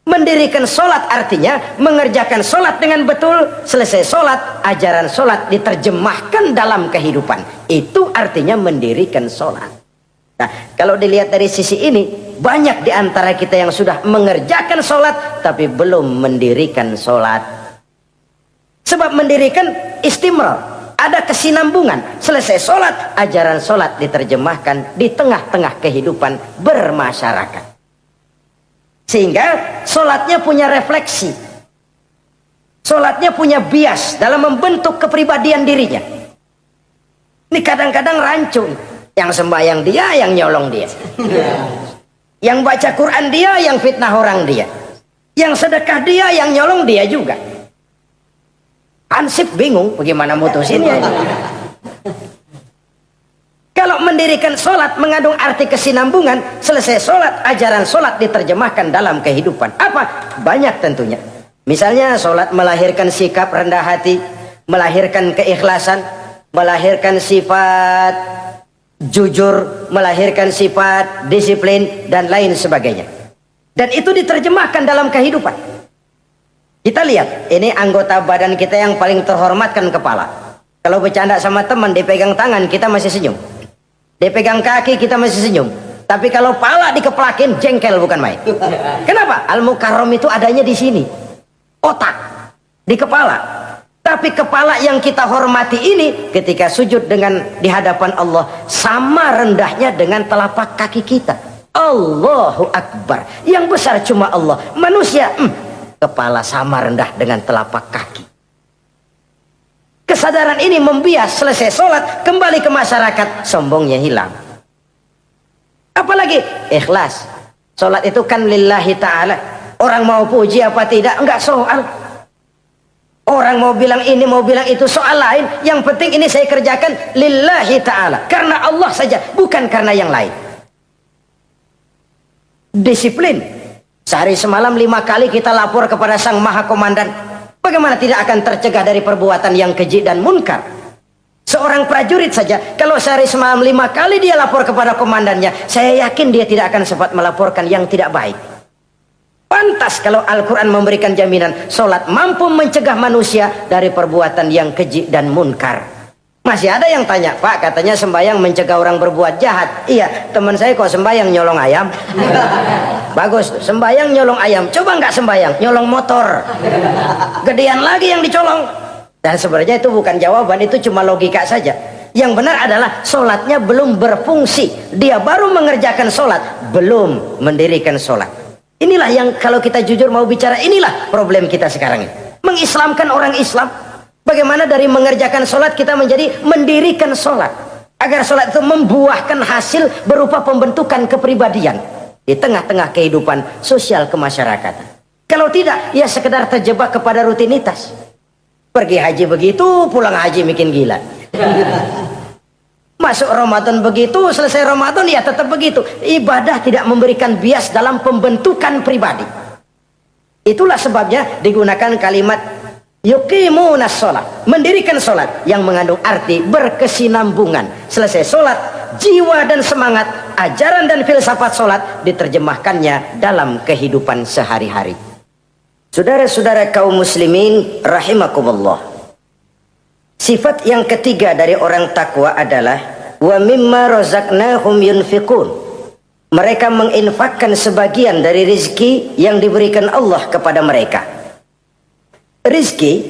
Mendirikan solat artinya mengerjakan solat dengan betul, selesai solat, ajaran solat diterjemahkan dalam kehidupan. Itu artinya mendirikan solat. Nah, kalau dilihat dari sisi ini, banyak di antara kita yang sudah mengerjakan solat tapi belum mendirikan solat. Sebab mendirikan istimrar, ada kesinambungan. Selesai solat, ajaran solat diterjemahkan di tengah-tengah kehidupan bermasyarakat. Sehingga solatnya punya refleksi, solatnya punya bias dalam membentuk kepribadian dirinya. Ini kadang-kadang rancu. Yang sembahyang dia, yang nyolong dia. Yang baca Quran dia, yang fitnah orang dia. Yang sedekah dia, yang nyolong dia juga. Ansip bingung bagaimana mutusinnya. Kalau mendirikan solat mengandung arti kesinambungan, selesai solat, ajaran solat diterjemahkan dalam kehidupan. Apa? Banyak tentunya. Misalnya solat melahirkan sikap rendah hati, melahirkan keikhlasan, melahirkan sifat jujur, melahirkan sifat disiplin, dan lain sebagainya. Dan itu diterjemahkan dalam kehidupan. Kita lihat, ini anggota badan kita yang paling terhormat kan kepala. Kalau bercanda sama teman, dipegang tangan, kita masih senyum. Dipegang kaki, kita masih senyum. Tapi kalau pala dikeplakin, jengkel bukan main. Kenapa? Al-Mukarram itu adanya di sini. Otak, di kepala. Tapi kepala yang kita hormati ini ketika sujud di hadapan Allah sama rendahnya dengan telapak kaki kita. Allahu Akbar. Yang besar cuma Allah. Manusia, kepala sama rendah dengan telapak kaki. Kesadaran ini membias, selesai sholat, kembali ke masyarakat, sombongnya hilang. Apalagi ikhlas. Sholat itu kan lillahi ta'ala. Orang mau puji apa tidak, enggak soal. Orang mau bilang ini, mau bilang itu, soal lain. Yang penting ini saya kerjakan lillahi ta'ala, karena Allah saja, bukan karena yang lain. Disiplin. Sehari semalam 5 kali kita lapor kepada Sang Maha Komandan. Bagaimana tidak akan tercegah dari perbuatan yang keji dan munkar? Seorang prajurit saja, kalau sehari semalam 5 kali dia lapor kepada komandannya, saya yakin dia tidak akan sempat melaporkan yang tidak baik. Pantas kalau Al-Quran memberikan jaminan solat mampu mencegah manusia dari perbuatan yang keji dan munkar. Masih ada yang tanya, Pak, katanya sembahyang mencegah orang berbuat jahat. Iya, teman saya kok sembahyang nyolong ayam. Bagus, sembahyang nyolong ayam. Coba nggak sembahyang, nyolong motor. Gedean lagi yang dicolong. Dan sebenarnya itu bukan jawaban, itu cuma logika saja. Yang benar adalah solatnya belum berfungsi. Dia baru mengerjakan solat, belum mendirikan solat. Inilah yang kalau kita jujur mau bicara, inilah problem kita sekarang ini. Mengislamkan orang Islam. Bagaimana dari mengerjakan solat kita menjadi mendirikan solat. Agar solat itu membuahkan hasil berupa pembentukan kepribadian di tengah-tengah kehidupan sosial kemasyarakatan. Kalau tidak, ya sekedar terjebak kepada rutinitas. Pergi haji begitu, pulang haji bikin gila. Masuk Ramadan begitu, selesai Ramadan ya tetap begitu. Ibadah tidak memberikan bias dalam pembentukan pribadi. Itulah sebabnya digunakan kalimat yuqimunas sholat, mendirikan sholat yang mengandung arti berkesinambungan. Selesai sholat, jiwa dan semangat, ajaran dan filsafat sholat diterjemahkannya dalam kehidupan sehari-hari. Saudara-saudara kaum muslimin rahimakumullah. Sifat yang ketiga dari orang takwa adalah wa mimma razaqnahum yunfiqun. Mereka menginfakkan sebagian dari rezeki yang diberikan Allah kepada mereka. Rizki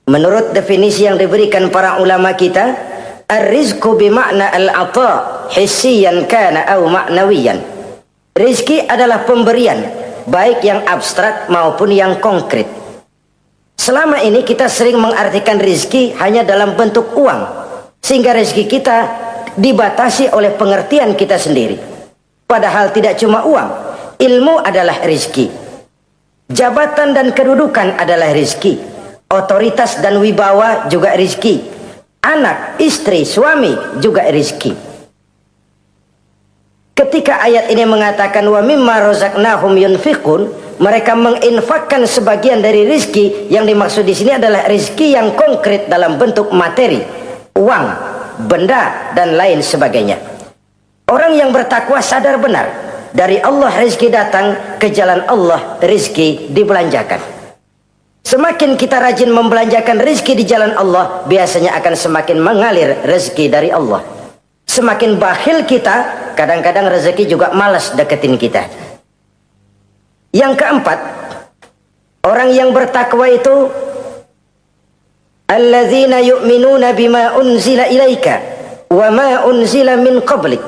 Menurut definisi yang diberikan para ulama kita, ar-rizqu bimakna al-ata hissiyan kana au ma'nawiyan. Rizki adalah pemberian, baik yang abstrak maupun yang konkret. Selama ini kita sering mengartikan rizki hanya dalam bentuk uang, sehingga rizki kita dibatasi oleh pengertian kita sendiri. Padahal tidak cuma uang, ilmu adalah rizki, jabatan dan kedudukan adalah rizki, otoritas dan wibawa juga rizki, anak, istri, suami juga rizki. Ketika ayat ini mengatakan wa mimma razaqnahum yunfiqun, mereka menginfakkan sebagian dari rizki, yang dimaksud di sini adalah rizki yang konkret dalam bentuk materi, uang, benda dan lain sebagainya. Orang yang bertakwa sadar benar, dari Allah rizki datang, ke jalan Allah rizki dibelanjakan. Semakin kita rajin membelanjakan rizki di jalan Allah, biasanya akan semakin mengalir rezeki dari Allah. Semakin bakhil kita, kadang-kadang rezeki juga malas deketin kita. Yang keempat, orang yang bertakwa itu alladzina yu'minuna bima unzila ilaika wa ma unzila min qablik.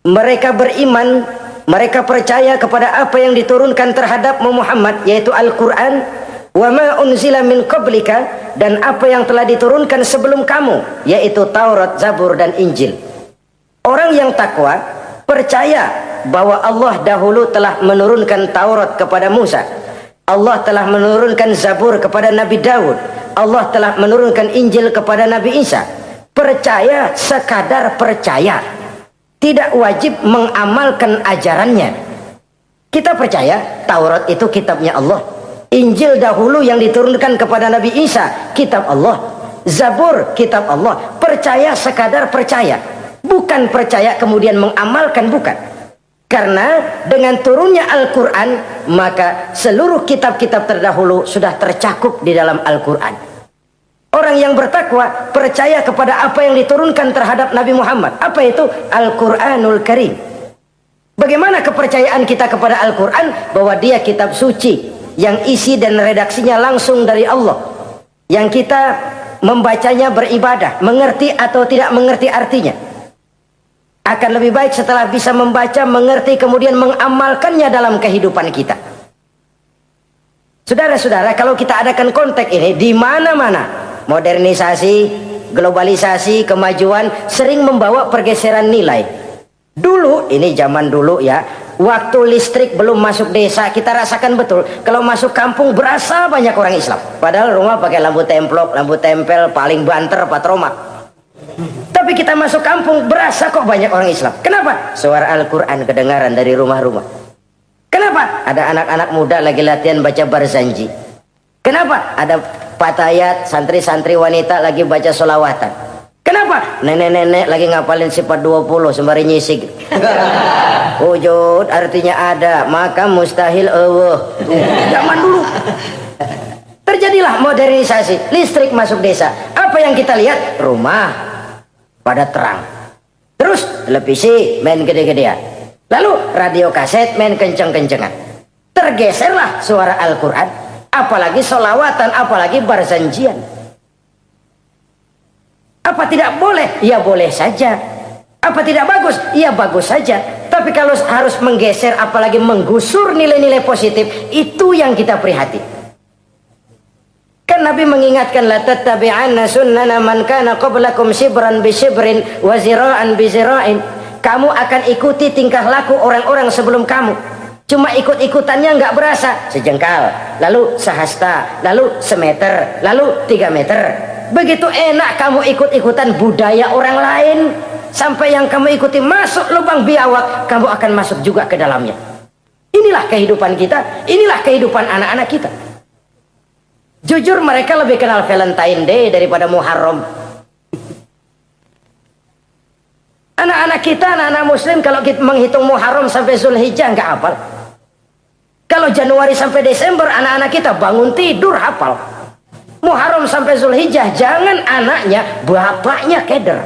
Mereka beriman, mereka percaya kepada apa yang diturunkan terhadap Muhammad, yaitu Al-Quran, wa ma unzila min qablika, dan apa yang telah diturunkan sebelum kamu, yaitu Taurat, Zabur dan Injil. Orang yang takwa percaya bahwa Allah dahulu telah menurunkan Taurat kepada Musa, Allah telah menurunkan Zabur kepada Nabi Daud, Allah telah menurunkan Injil kepada Nabi Isa. Percaya sekadar percaya, tidak wajib mengamalkan ajarannya. Kita percaya Taurat itu kitabnya Allah, Injil dahulu yang diturunkan kepada Nabi Isa kitab Allah, Zabur kitab Allah. Percaya sekadar percaya, bukan percaya kemudian mengamalkan, bukan. Karena dengan turunnya Al-Quran, maka seluruh kitab-kitab terdahulu sudah tercakup di dalam Al-Quran. Orang yang bertakwa percaya kepada apa yang diturunkan terhadap Nabi Muhammad. Apa itu? Al-Quranul Karim. Bagaimana kepercayaan kita kepada Al-Quran? Bahwa dia kitab suci yang isi dan redaksinya langsung dari Allah, yang kita membacanya beribadah, mengerti atau tidak mengerti artinya. Akan lebih baik setelah bisa membaca, mengerti, kemudian mengamalkannya dalam kehidupan kita. Saudara-saudara, kalau kita adakan konteks ini di mana-mana, modernisasi, globalisasi, kemajuan sering membawa pergeseran nilai. Dulu, ini zaman dulu ya, waktu listrik belum masuk desa, kita rasakan betul kalau masuk kampung berasa banyak orang Islam, padahal rumah pakai lampu templok, lampu tempel, paling banter patromak. Tapi kita masuk kampung berasa kok banyak orang Islam. Kenapa? Suara Al-Quran kedengaran dari rumah-rumah. Kenapa? Ada anak-anak muda lagi latihan baca barzanji. Kenapa? Ada patayat, santri-santri wanita lagi baca solawatan. Kenapa? Nenek-nenek lagi ngapalin sifat 20 sembari nyisik. Wujud artinya ada, maka mustahil Allah. Zaman dulu terjadilah modernisasi, listrik masuk desa. Apa yang kita lihat? Rumah pada terang, terus televisi main gede-gedean, lalu radio kaset main kenceng-kencengan. Tergeserlah suara Al-Quran, apalagi solawatan, apalagi barzanjian. Apa tidak boleh? Ya boleh saja. Apa tidak bagus? Ya bagus saja. Tapi kalau harus menggeser, apalagi menggusur nilai-nilai positif, itu yang kita prihatin. Kan Nabi mengingatkan, la tattabi'anna sunnana man kana qablakum shibran bi shibrin wa zira'an bi zira'in. Kamu akan ikuti tingkah laku orang-orang sebelum kamu. Cuma ikut-ikutannya nggak berasa, sejengkal, lalu sehasta, lalu semeter, lalu 3 meter. Begitu enak kamu ikut-ikutan budaya orang lain, sampai yang kamu ikuti masuk lubang biawak, kamu akan masuk juga ke dalamnya. Inilah kehidupan kita, inilah kehidupan anak-anak kita. Jujur mereka lebih kenal Valentine Day daripada Muharram. Anak-anak kita, anak-anak muslim, kalau kita menghitung Muharram sampai Zulhijjah nggak hafal. Kalau Januari sampai Desember, anak-anak kita bangun tidur hafal. Muharram sampai Zulhijjah, jangan anaknya, bapaknya keder.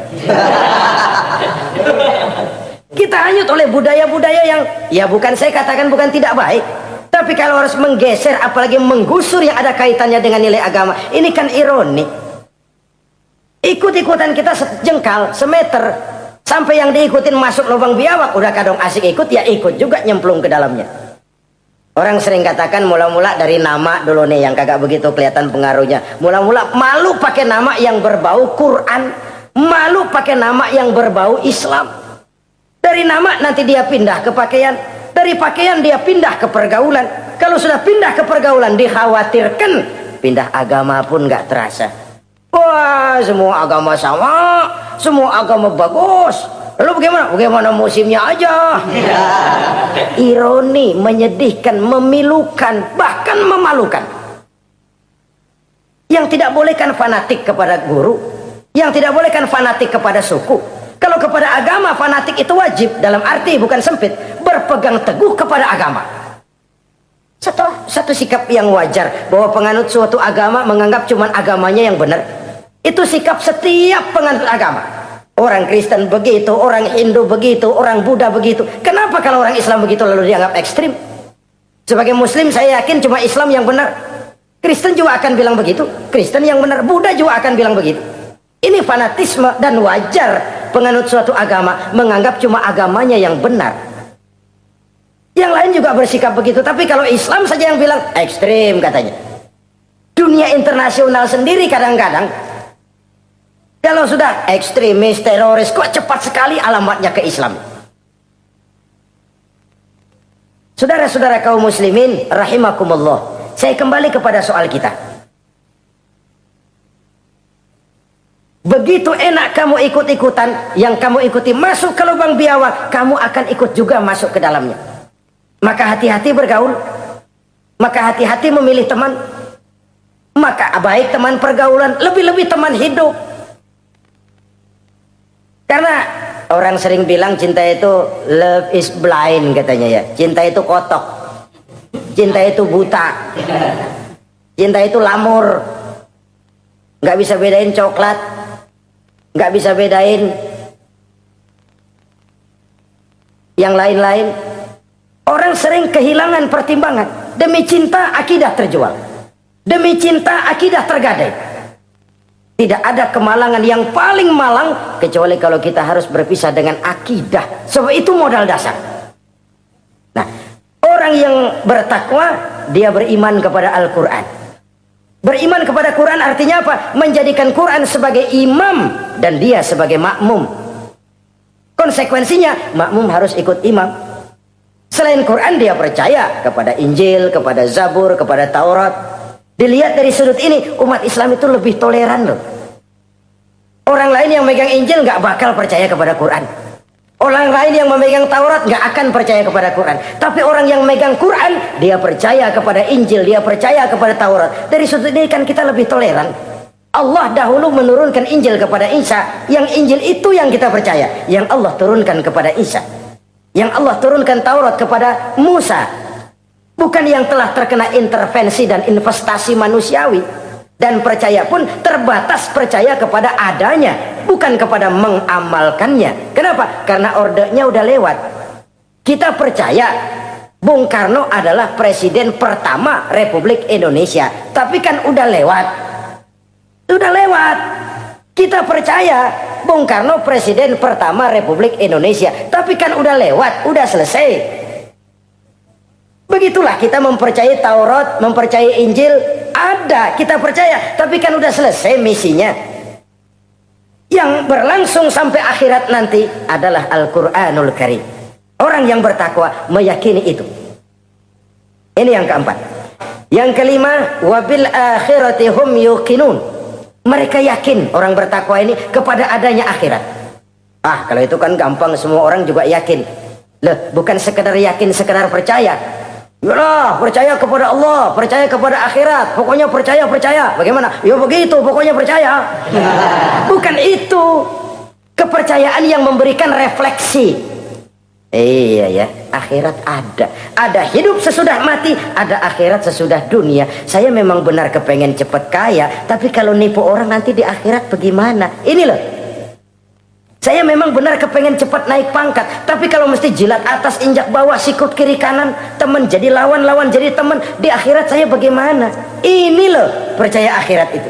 Kita hanyut oleh budaya-budaya yang, ya bukan saya katakan bukan tidak baik, Tapi kalau harus menggeser, apalagi menggusur yang ada kaitannya dengan nilai agama, ini kan ironi. Ikut-ikutan kita sejengkal, semeter, sampai yang diikutin masuk lubang biawak, udah kadang asik ikut, ya ikut juga nyemplung ke dalamnya. Orang sering katakan mula-mula dari nama dulu nih yang kagak begitu kelihatan pengaruhnya. Mula-mula malu pakai nama yang berbau Quran, malu pakai nama yang berbau Islam. Dari nama nanti dia pindah ke pakaian, dari pakaian dia pindah ke pergaulan. Kalau sudah pindah ke pergaulan dikhawatirkan pindah agama pun nggak terasa. Wah, semua agama sama, semua agama bagus. Lalu bagaimana? Bagaimana musimnya aja. Ironi, menyedihkan, memilukan, bahkan memalukan. Yang tidak boleh kan fanatik kepada guru, yang tidak boleh kan fanatik kepada suku. Kalau kepada agama fanatik itu wajib, dalam arti bukan sempit, berpegang teguh kepada agama. Satu sikap yang wajar bahwa penganut suatu agama menganggap cuma agamanya yang benar. Itu sikap setiap penganut agama. Orang Kristen begitu, orang Hindu begitu, orang Buddha begitu. Kenapa kalau orang Islam begitu lalu dianggap ekstrim? Sebagai Muslim saya yakin cuma Islam yang benar. Kristen juga akan bilang begitu. Kristen yang benar, Buddha juga akan bilang begitu. Ini fanatisme dan wajar penganut suatu agama menganggap cuma agamanya yang benar. Yang lain juga bersikap begitu. Tapi kalau Islam saja yang bilang ekstrim katanya. Dunia internasional sendiri kadang-kadang kalau sudah ekstremis, teroris, kok cepat sekali alamatnya ke Islam. Saudara-saudara kaum muslimin rahimakumullah, saya kembali kepada soal kita. Begitu enak kamu ikut-ikutan, yang kamu ikuti masuk ke lubang biawak, kamu akan ikut juga masuk ke dalamnya. Maka hati-hati bergaul, maka hati-hati memilih teman, maka baik teman pergaulan, lebih-lebih teman hidup. Karena orang sering bilang cinta itu love is blind katanya ya. Cinta itu kotok, cinta itu buta, cinta itu lamur, nggak bisa bedain coklat, nggak bisa bedain yang lain-lain. Orang sering kehilangan pertimbangan. Demi cinta akidah terjual, demi cinta akidah tergadai. Tidak ada kemalangan yang paling malang kecuali kalau kita harus berpisah dengan akidah. Sebab itu modal dasar. Nah, orang yang bertakwa dia beriman kepada Al-Quran. Beriman kepada Quran artinya apa? Menjadikan Quran sebagai imam dan dia sebagai makmum. Konsekuensinya makmum harus ikut imam. Selain Quran dia percaya kepada Injil, kepada Zabur, kepada Taurat. Dilihat dari sudut ini, umat Islam itu lebih toleran loh. Orang lain yang megang Injil nggak bakal percaya kepada Quran. Orang lain yang memegang Taurat nggak akan percaya kepada Quran. Tapi orang yang megang Quran, dia percaya kepada Injil, dia percaya kepada Taurat. Dari sudut ini kan kita lebih toleran. Allah dahulu menurunkan Injil kepada Isa. Yang Injil itu yang kita percaya. Yang Allah turunkan kepada Isa. Yang Allah turunkan Taurat kepada Musa. Bukan yang telah terkena intervensi dan investasi manusiawi. Dan percaya pun terbatas percaya kepada adanya, bukan kepada mengamalkannya. Kenapa? Karena ordenya udah lewat. Kita percaya Bung Karno adalah presiden pertama Republik Indonesia. Tapi kan udah lewat. Udah lewat. Kita percaya Bung Karno presiden pertama Republik Indonesia. Tapi kan udah lewat, udah selesai. Begitulah kita mempercayai Taurat, mempercayai Injil, ada, kita percaya, tapi kan udah selesai misinya. Yang berlangsung sampai akhirat nanti adalah Al-Quranul Karim. Orang yang bertakwa meyakini itu. Ini yang keempat. Yang kelima, wabil akhirati hum yuqinun. Mereka yakin, orang bertakwa ini, kepada adanya akhirat. Ah, kalau itu kan gampang, semua orang juga yakin. Loh, bukan sekedar yakin, sekedar percaya. Yalah, percaya kepada Allah, percaya kepada akhirat, pokoknya percaya. Bagaimana? Ya begitu, pokoknya percaya. Bukan itu. Kepercayaan yang memberikan refleksi. Iya ya, akhirat ada. Ada hidup sesudah mati, ada akhirat sesudah dunia. Saya memang benar kepengen cepat kaya, tapi kalau nipu orang nanti di akhirat bagaimana? Ini loh. Saya memang benar kepengen cepat naik pangkat, tapi kalau mesti jilat atas injak bawah, sikut kiri kanan, teman jadi lawan, lawan jadi teman, di akhirat saya bagaimana? Ini loh percaya akhirat itu.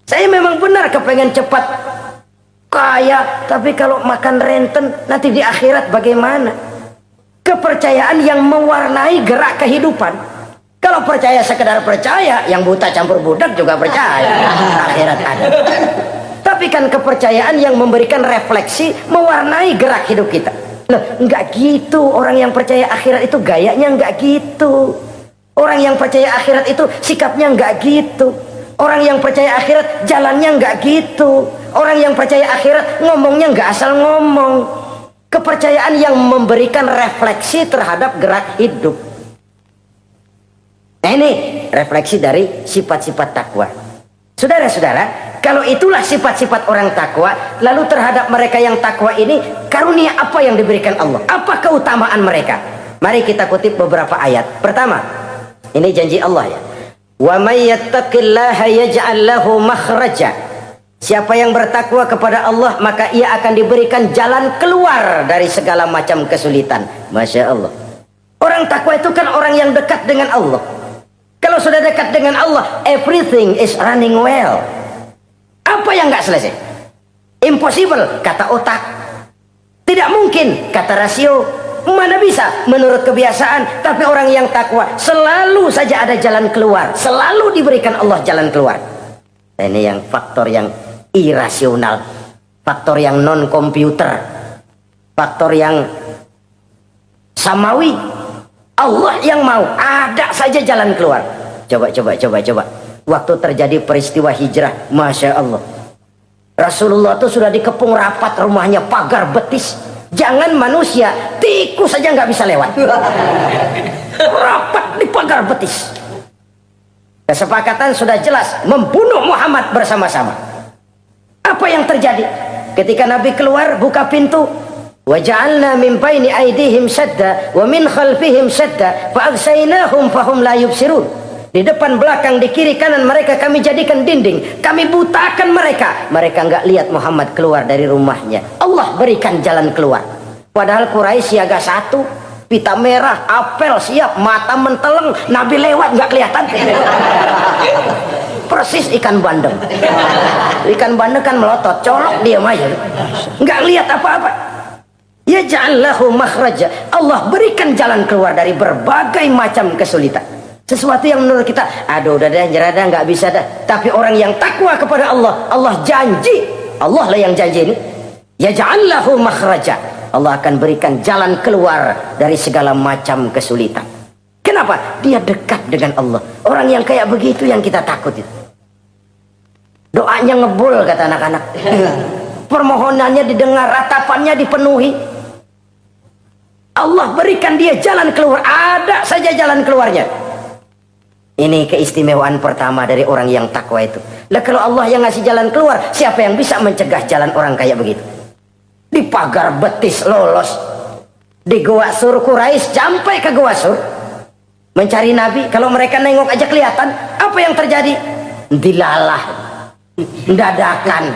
Saya memang benar kepengen cepat kaya, tapi kalau makan renten nanti di akhirat bagaimana? Kepercayaan yang mewarnai gerak kehidupan. Kalau percaya sekedar percaya, yang buta campur budak juga percaya akhirat ada. Tapi kan kepercayaan yang memberikan refleksi, mewarnai gerak hidup kita. Loh, enggak gitu. Orang yang percaya akhirat itu gayanya enggak gitu. Orang yang percaya akhirat itu sikapnya enggak gitu. Orang yang percaya akhirat jalannya enggak gitu. Orang yang percaya akhirat ngomongnya enggak asal ngomong. Kepercayaan yang memberikan refleksi terhadap gerak hidup. Nah, ini refleksi dari sifat-sifat takwa. Saudara-saudara, kalau itulah sifat-sifat orang takwa, lalu terhadap mereka yang takwa ini, karunia apa yang diberikan Allah? Apa keutamaan mereka? Mari kita kutip beberapa ayat. Pertama, ini janji Allah ya. Wa may yattaqillaha yaj'al lahu makhraja. Siapa yang bertakwa kepada Allah, maka ia akan diberikan jalan keluar dari segala macam kesulitan. Masya Allah. Orang takwa itu kan orang yang dekat dengan Allah. Kalau sudah dekat dengan Allah, everything is running well. Apa yang nggak selesai? Impossible, kata otak. Tidak mungkin, kata rasio. Mana bisa menurut kebiasaan. Tapi orang yang takwa selalu saja ada jalan keluar, selalu diberikan Allah jalan keluar. Ini yang faktor yang irasional, faktor yang non komputer, faktor yang samawi. Allah yang mau ada saja jalan keluar. Coba. Waktu terjadi peristiwa hijrah, Masya Allah, Rasulullah itu sudah dikepung rapat rumahnya, pagar betis. Jangan manusia, tikus saja nggak bisa lewat. Rapat di pagar betis. Kesepakatan sudah jelas, membunuh Muhammad bersama-sama. Apa yang terjadi? Ketika Nabi keluar, buka pintu. وَجَعَلْنَا مِنْ بَيْنِ أَيْدِيهِمْ شَدَّةً وَمِنْ خَلْفِهِمْ شَدَّةً فَأَغْشَيْنَاهُمْ فَهُمْ لَا يُبْصِرُونَ. Di depan, belakang, di kiri, kanan mereka kami jadikan dinding. Kami butakan mereka. Mereka nggak lihat Muhammad keluar dari rumahnya. Allah berikan jalan keluar. Padahal Quraisy siaga satu, pita merah, apel siap, mata menteleng, Nabi lewat nggak kelihatan. Persis ikan bandeng. Ikan bandeng kan melotot, colok diam aja, nggak lihat apa-apa. Ya ja'allahu makhraja. Allah berikan jalan keluar dari berbagai macam kesulitan. Sesuatu yang menurut kita, aduh udah dah, nyerah dah, nggak bisa dah. Tapi orang yang takwa kepada Allah, Allah janji, Allah lah yang janji ini. Ya ja'allahu makhraja. Allah akan berikan jalan keluar dari segala macam kesulitan. Kenapa? Dia dekat dengan Allah. Orang yang kayak begitu yang kita takut itu. Doanya ngebul, kata anak-anak. Permohonannya didengar, ratapannya dipenuhi. Allah berikan dia jalan keluar, ada saja jalan keluarnya. Ini keistimewaan pertama dari orang yang takwa itu. Lah kalau Allah yang ngasih jalan keluar, siapa yang bisa mencegah jalan orang kayak begitu? Di pagar betis lolos, di Gua Sur Quraisy sampai ke Gua Sur mencari Nabi. Kalau mereka nengok aja kelihatan. Apa yang terjadi? Dilalah, dadakan.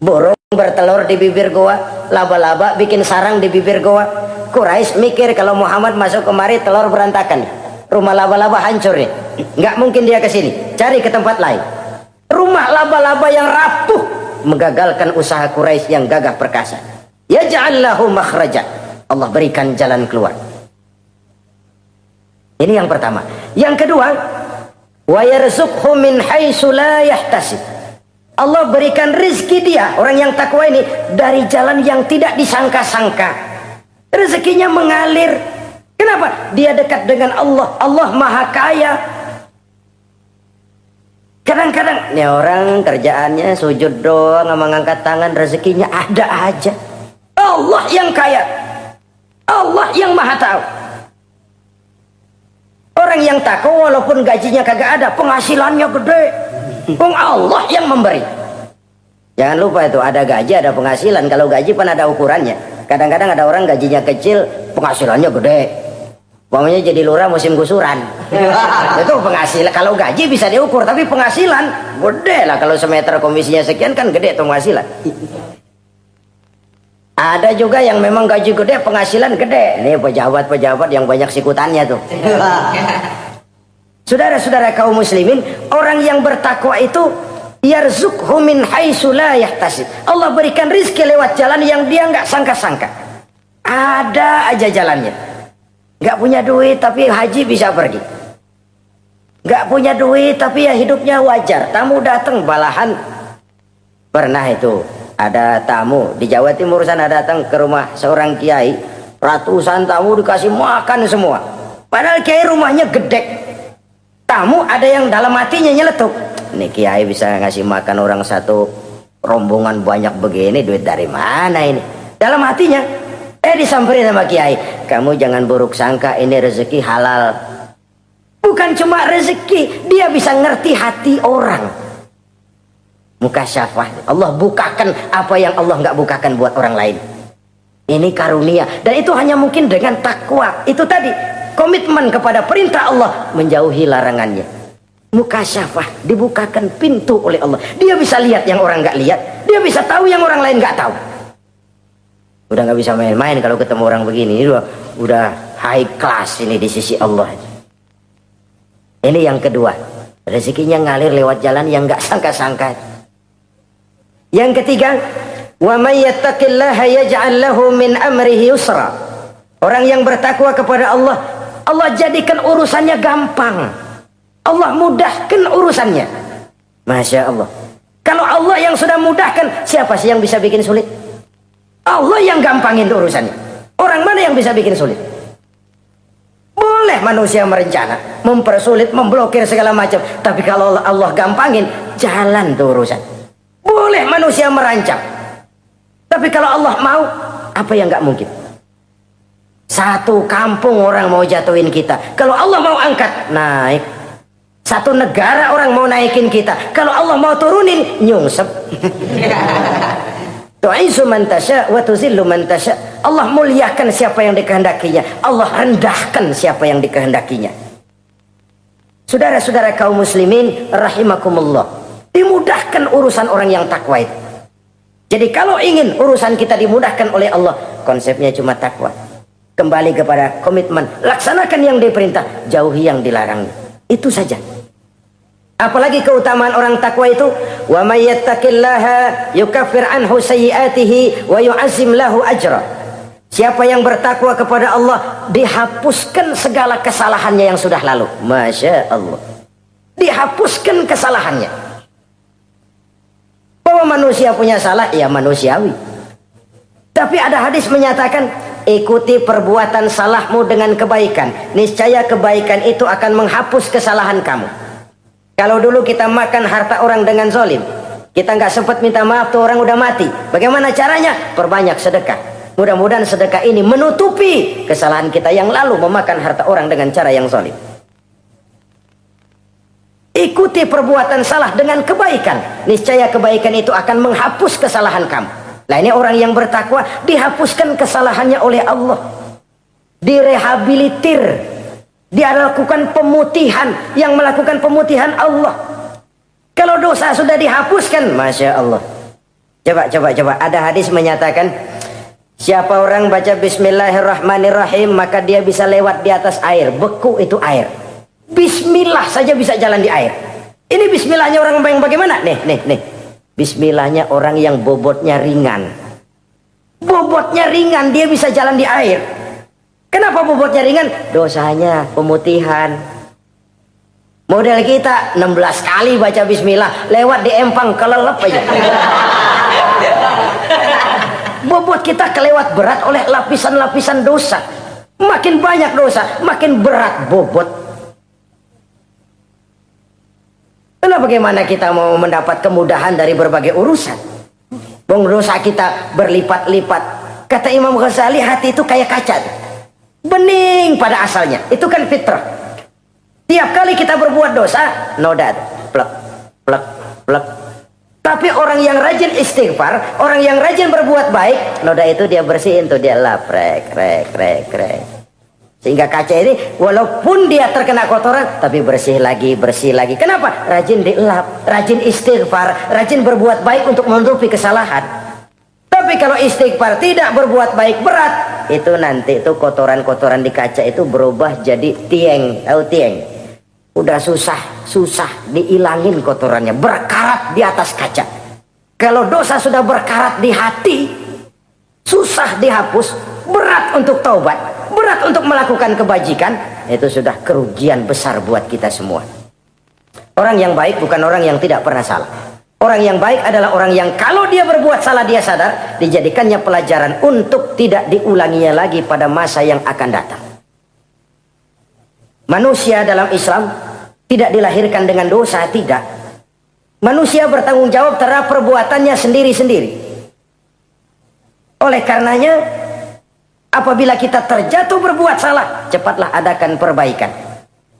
Burung bertelur di bibir goa, laba-laba bikin sarang di bibir goa. Quraisy mikir kalau Muhammad masuk kemari telur berantakan, rumah laba-laba hancur nih, nggak mungkin dia ke sini, cari ke tempat lain. Rumah laba-laba yang rapuh menggagalkan usaha Quraisy yang gagah perkasa. Ya ja'allahu makhraja. Allah berikan jalan keluar. Ini yang pertama. Yang kedua, wa yarzuqhu min haitsu la yahtasib. Allah berikan rizki dia, orang yang takwa ini, dari jalan yang tidak disangka-sangka. Rezekinya mengalir. Kenapa? Dia dekat dengan Allah. Allah maha kaya. Kadang-kadang ini orang kerjaannya sujud doang, mengangkat tangan, rezekinya ada aja. Allah yang kaya, Allah yang maha tahu. Orang yang takwa walaupun gajinya kagak ada, penghasilannya gede. Allah yang memberi. Jangan lupa itu, ada gaji, ada penghasilan. Kalau gaji kan ada ukurannya. Kadang-kadang ada orang gajinya kecil, penghasilannya gede. Umpamanya jadi lurah musim gusuran. Itu penghasilan. Kalau gaji bisa diukur, tapi penghasilan gede lah. Kalau semeter komisinya sekian kan gede tuh penghasilan. Ada juga yang memang gaji gede, penghasilan gede. Ini pejabat-pejabat yang banyak sikutannya tuh. Saudara-saudara kaum muslimin, orang yang bertakwa itu yarzuqhu min haitsu la yahtasib. Allah berikan rizki lewat jalan yang dia nggak sangka-sangka. Ada aja jalannya. Nggak punya duit tapi haji bisa pergi. Nggak punya duit tapi ya hidupnya wajar. Tamu datang balahan. Pernah itu ada tamu di Jawa Timur sana datang ke rumah seorang kiai, ratusan tamu dikasih makan semua. Padahal kiai rumahnya gede. Tamu ada yang dalam hatinya nyeletuk, ini kiai bisa ngasih makan orang satu rombongan banyak begini, duit dari mana ini? Dalam hatinya, disamperin sama kiai, kamu jangan buruk sangka, ini rezeki halal. Bukan cuma rezeki, dia bisa ngerti hati orang. Mukasyafah, Allah bukakan apa yang Allah nggak bukakan buat orang lain. Ini karunia, dan itu hanya mungkin dengan takwa. Itu tadi, komitmen kepada perintah Allah, menjauhi larangannya. Mukasyafah, dibukakan pintu oleh Allah. Dia bisa lihat yang orang nggak lihat, dia bisa tahu yang orang lain nggak tahu. Udah nggak bisa main-main kalau ketemu orang begini. Ini udah high class ini di sisi Allah. Ini yang kedua, rezekinya ngalir lewat jalan yang nggak sangka-sangka. Yang ketiga, wa may yattaqillaha yaj'al lahu min amrihi yusra. Orang yang bertakwa kepada Allah, Allah jadikan urusannya gampang. Allah mudahkan urusannya. Masya Allah. Kalau Allah yang sudah mudahkan, siapa sih yang bisa bikin sulit? Allah yang gampangin urusannya. Orang mana yang bisa bikin sulit? Boleh manusia merencana, mempersulit, memblokir segala macam. Tapi kalau Allah gampangin, jalan tuh urusan. Boleh manusia merancang, tapi kalau Allah mau, apa yang nggak mungkin? Satu kampung orang mau jatuhin kita, kalau Allah mau angkat, naik. Satu negara orang mau naikin kita, kalau Allah mau turunin, nyungsep. Tu'izzu man tasya wa tuzillu man tasya. Allah muliakan siapa yang dikehendakinya, Allah rendahkan siapa yang dikehendakinya. Saudara-saudara kaum muslimin rahimakumullah, dimudahkan urusan orang yang takwa itu. Jadi kalau ingin urusan kita dimudahkan oleh Allah, konsepnya cuma takwa. Kembali kepada komitmen, laksanakan yang diperintah, jauhi yang dilarang. Itu saja. Apalagi keutamaan orang takwa itu, wa may yattaqillaha yukaffir anhu sayyi'atihi wa yu'azzim lahu ajra. Siapa yang bertakwa kepada Allah, dihapuskan segala kesalahannya yang sudah lalu. Masya Allah. Dihapuskan kesalahannya. Bahwa manusia punya salah, ya manusiawi. Tapi ada hadis menyatakan, ikuti perbuatan salahmu dengan kebaikan. Niscaya kebaikan itu akan menghapus kesalahan kamu. Kalau dulu kita makan harta orang dengan zalim, kita nggak sempat minta maaf, tuh orang udah mati. Bagaimana caranya? Perbanyak sedekah. Mudah-mudahan sedekah ini menutupi kesalahan kita yang lalu memakan harta orang dengan cara yang zalim. Ikuti perbuatan salah dengan kebaikan. Niscaya kebaikan itu akan menghapus kesalahan kamu. Nah ini orang yang bertakwa, dihapuskan kesalahannya oleh Allah. Direhabilitir. Dia lakukan pemutihan. Yang melakukan pemutihan Allah. Kalau dosa sudah dihapuskan, Masya Allah. Coba. Ada hadis menyatakan, siapa orang baca Bismillahirrahmanirrahim, maka dia bisa lewat di atas air. Beku itu air. Bismillah saja bisa jalan di air. Ini bismillahnya orang yang bagaimana? Nih. Bismillahnya orang yang bobotnya ringan. Bobotnya ringan, dia bisa jalan di air. Kenapa bobotnya ringan? Dosanya pemutihan. Model kita 16 kali baca bismillah, lewat di empang kelelep aja. Bobot kita kelewat berat oleh lapisan-lapisan dosa. Makin banyak dosa, makin berat bobot. Lalu bagaimana kita mau mendapat kemudahan dari berbagai urusan? Bung dosa kita berlipat-lipat. Kata Imam Ghazali, hati itu kayak kaca. Bening pada asalnya. Itu kan fitrah. Tiap kali kita berbuat dosa, noda. Plek, plek, plek. Tapi orang yang rajin istighfar, orang yang rajin berbuat baik, noda itu dia bersihin tuh, dia lap, rek. Sehingga kaca ini walaupun dia terkena kotoran tapi bersih lagi, bersih lagi. Kenapa? Rajin dielap, rajin istighfar, rajin berbuat baik untuk menutupi kesalahan. Tapi kalau istighfar tidak berbuat baik berat, itu nanti itu kotoran-kotoran di kaca itu berubah jadi tieng. Tahu tieng? Udah susah diilangin kotorannya, berkarat di atas kaca. Kalau dosa sudah berkarat di hati, susah dihapus, berat untuk taubat, berat untuk melakukan kebajikan, itu sudah kerugian besar buat kita semua. Orang yang baik bukan orang yang tidak pernah salah. Orang yang baik adalah orang yang kalau dia berbuat salah dia sadar, dijadikannya pelajaran untuk tidak diulanginya lagi pada masa yang akan datang. Manusia dalam Islam tidak dilahirkan dengan dosa, tidak. Manusia bertanggung jawab terhadap perbuatannya sendiri-sendiri. Oleh karenanya, apabila kita terjatuh berbuat salah, cepatlah adakan perbaikan.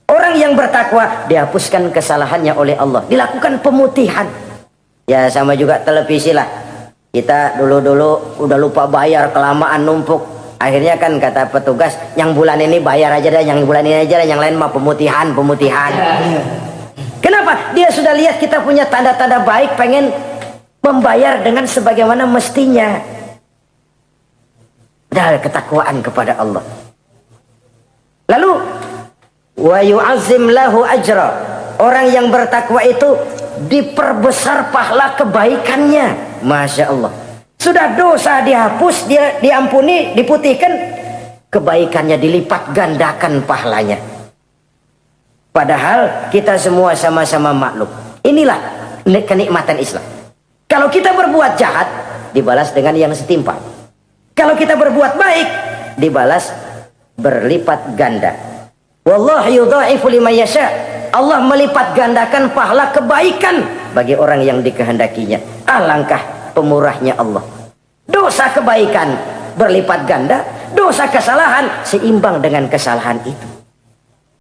Orang yang bertakwa dihapuskan kesalahannya oleh Allah, dilakukan pemutihan. Ya sama juga televisi lah. Kita dulu-dulu udah lupa bayar, kelamaan numpuk. Akhirnya kan kata petugas, yang bulan ini bayar aja dah, yang bulan ini aja dah, yang lain mah pemutihan. Kenapa? Dia sudah lihat kita punya tanda-tanda baik, pengen membayar dengan sebagaimana mestinya. Dari ketakwaan kepada Allah. Lalu wa yu'azzim lahu ajra. Orang yang bertakwa itu diperbesar pahala kebaikannya. Masya Allah. Sudah dosa dihapus, dia diampuni, diputihkan, kebaikannya dilipat gandakan pahalanya. Padahal kita semua sama-sama maklum. Inilah kenikmatan Islam. Kalau kita berbuat jahat, dibalas dengan yang setimpal. Kalau kita berbuat baik, dibalas berlipat ganda. Wallahu yudha'ifu liman yasha. Allah melipat gandakan pahala kebaikan bagi orang yang dikehendakinya. Alangkah pemurahnya Allah. Dosa kebaikan berlipat ganda, dosa kesalahan seimbang dengan kesalahan itu.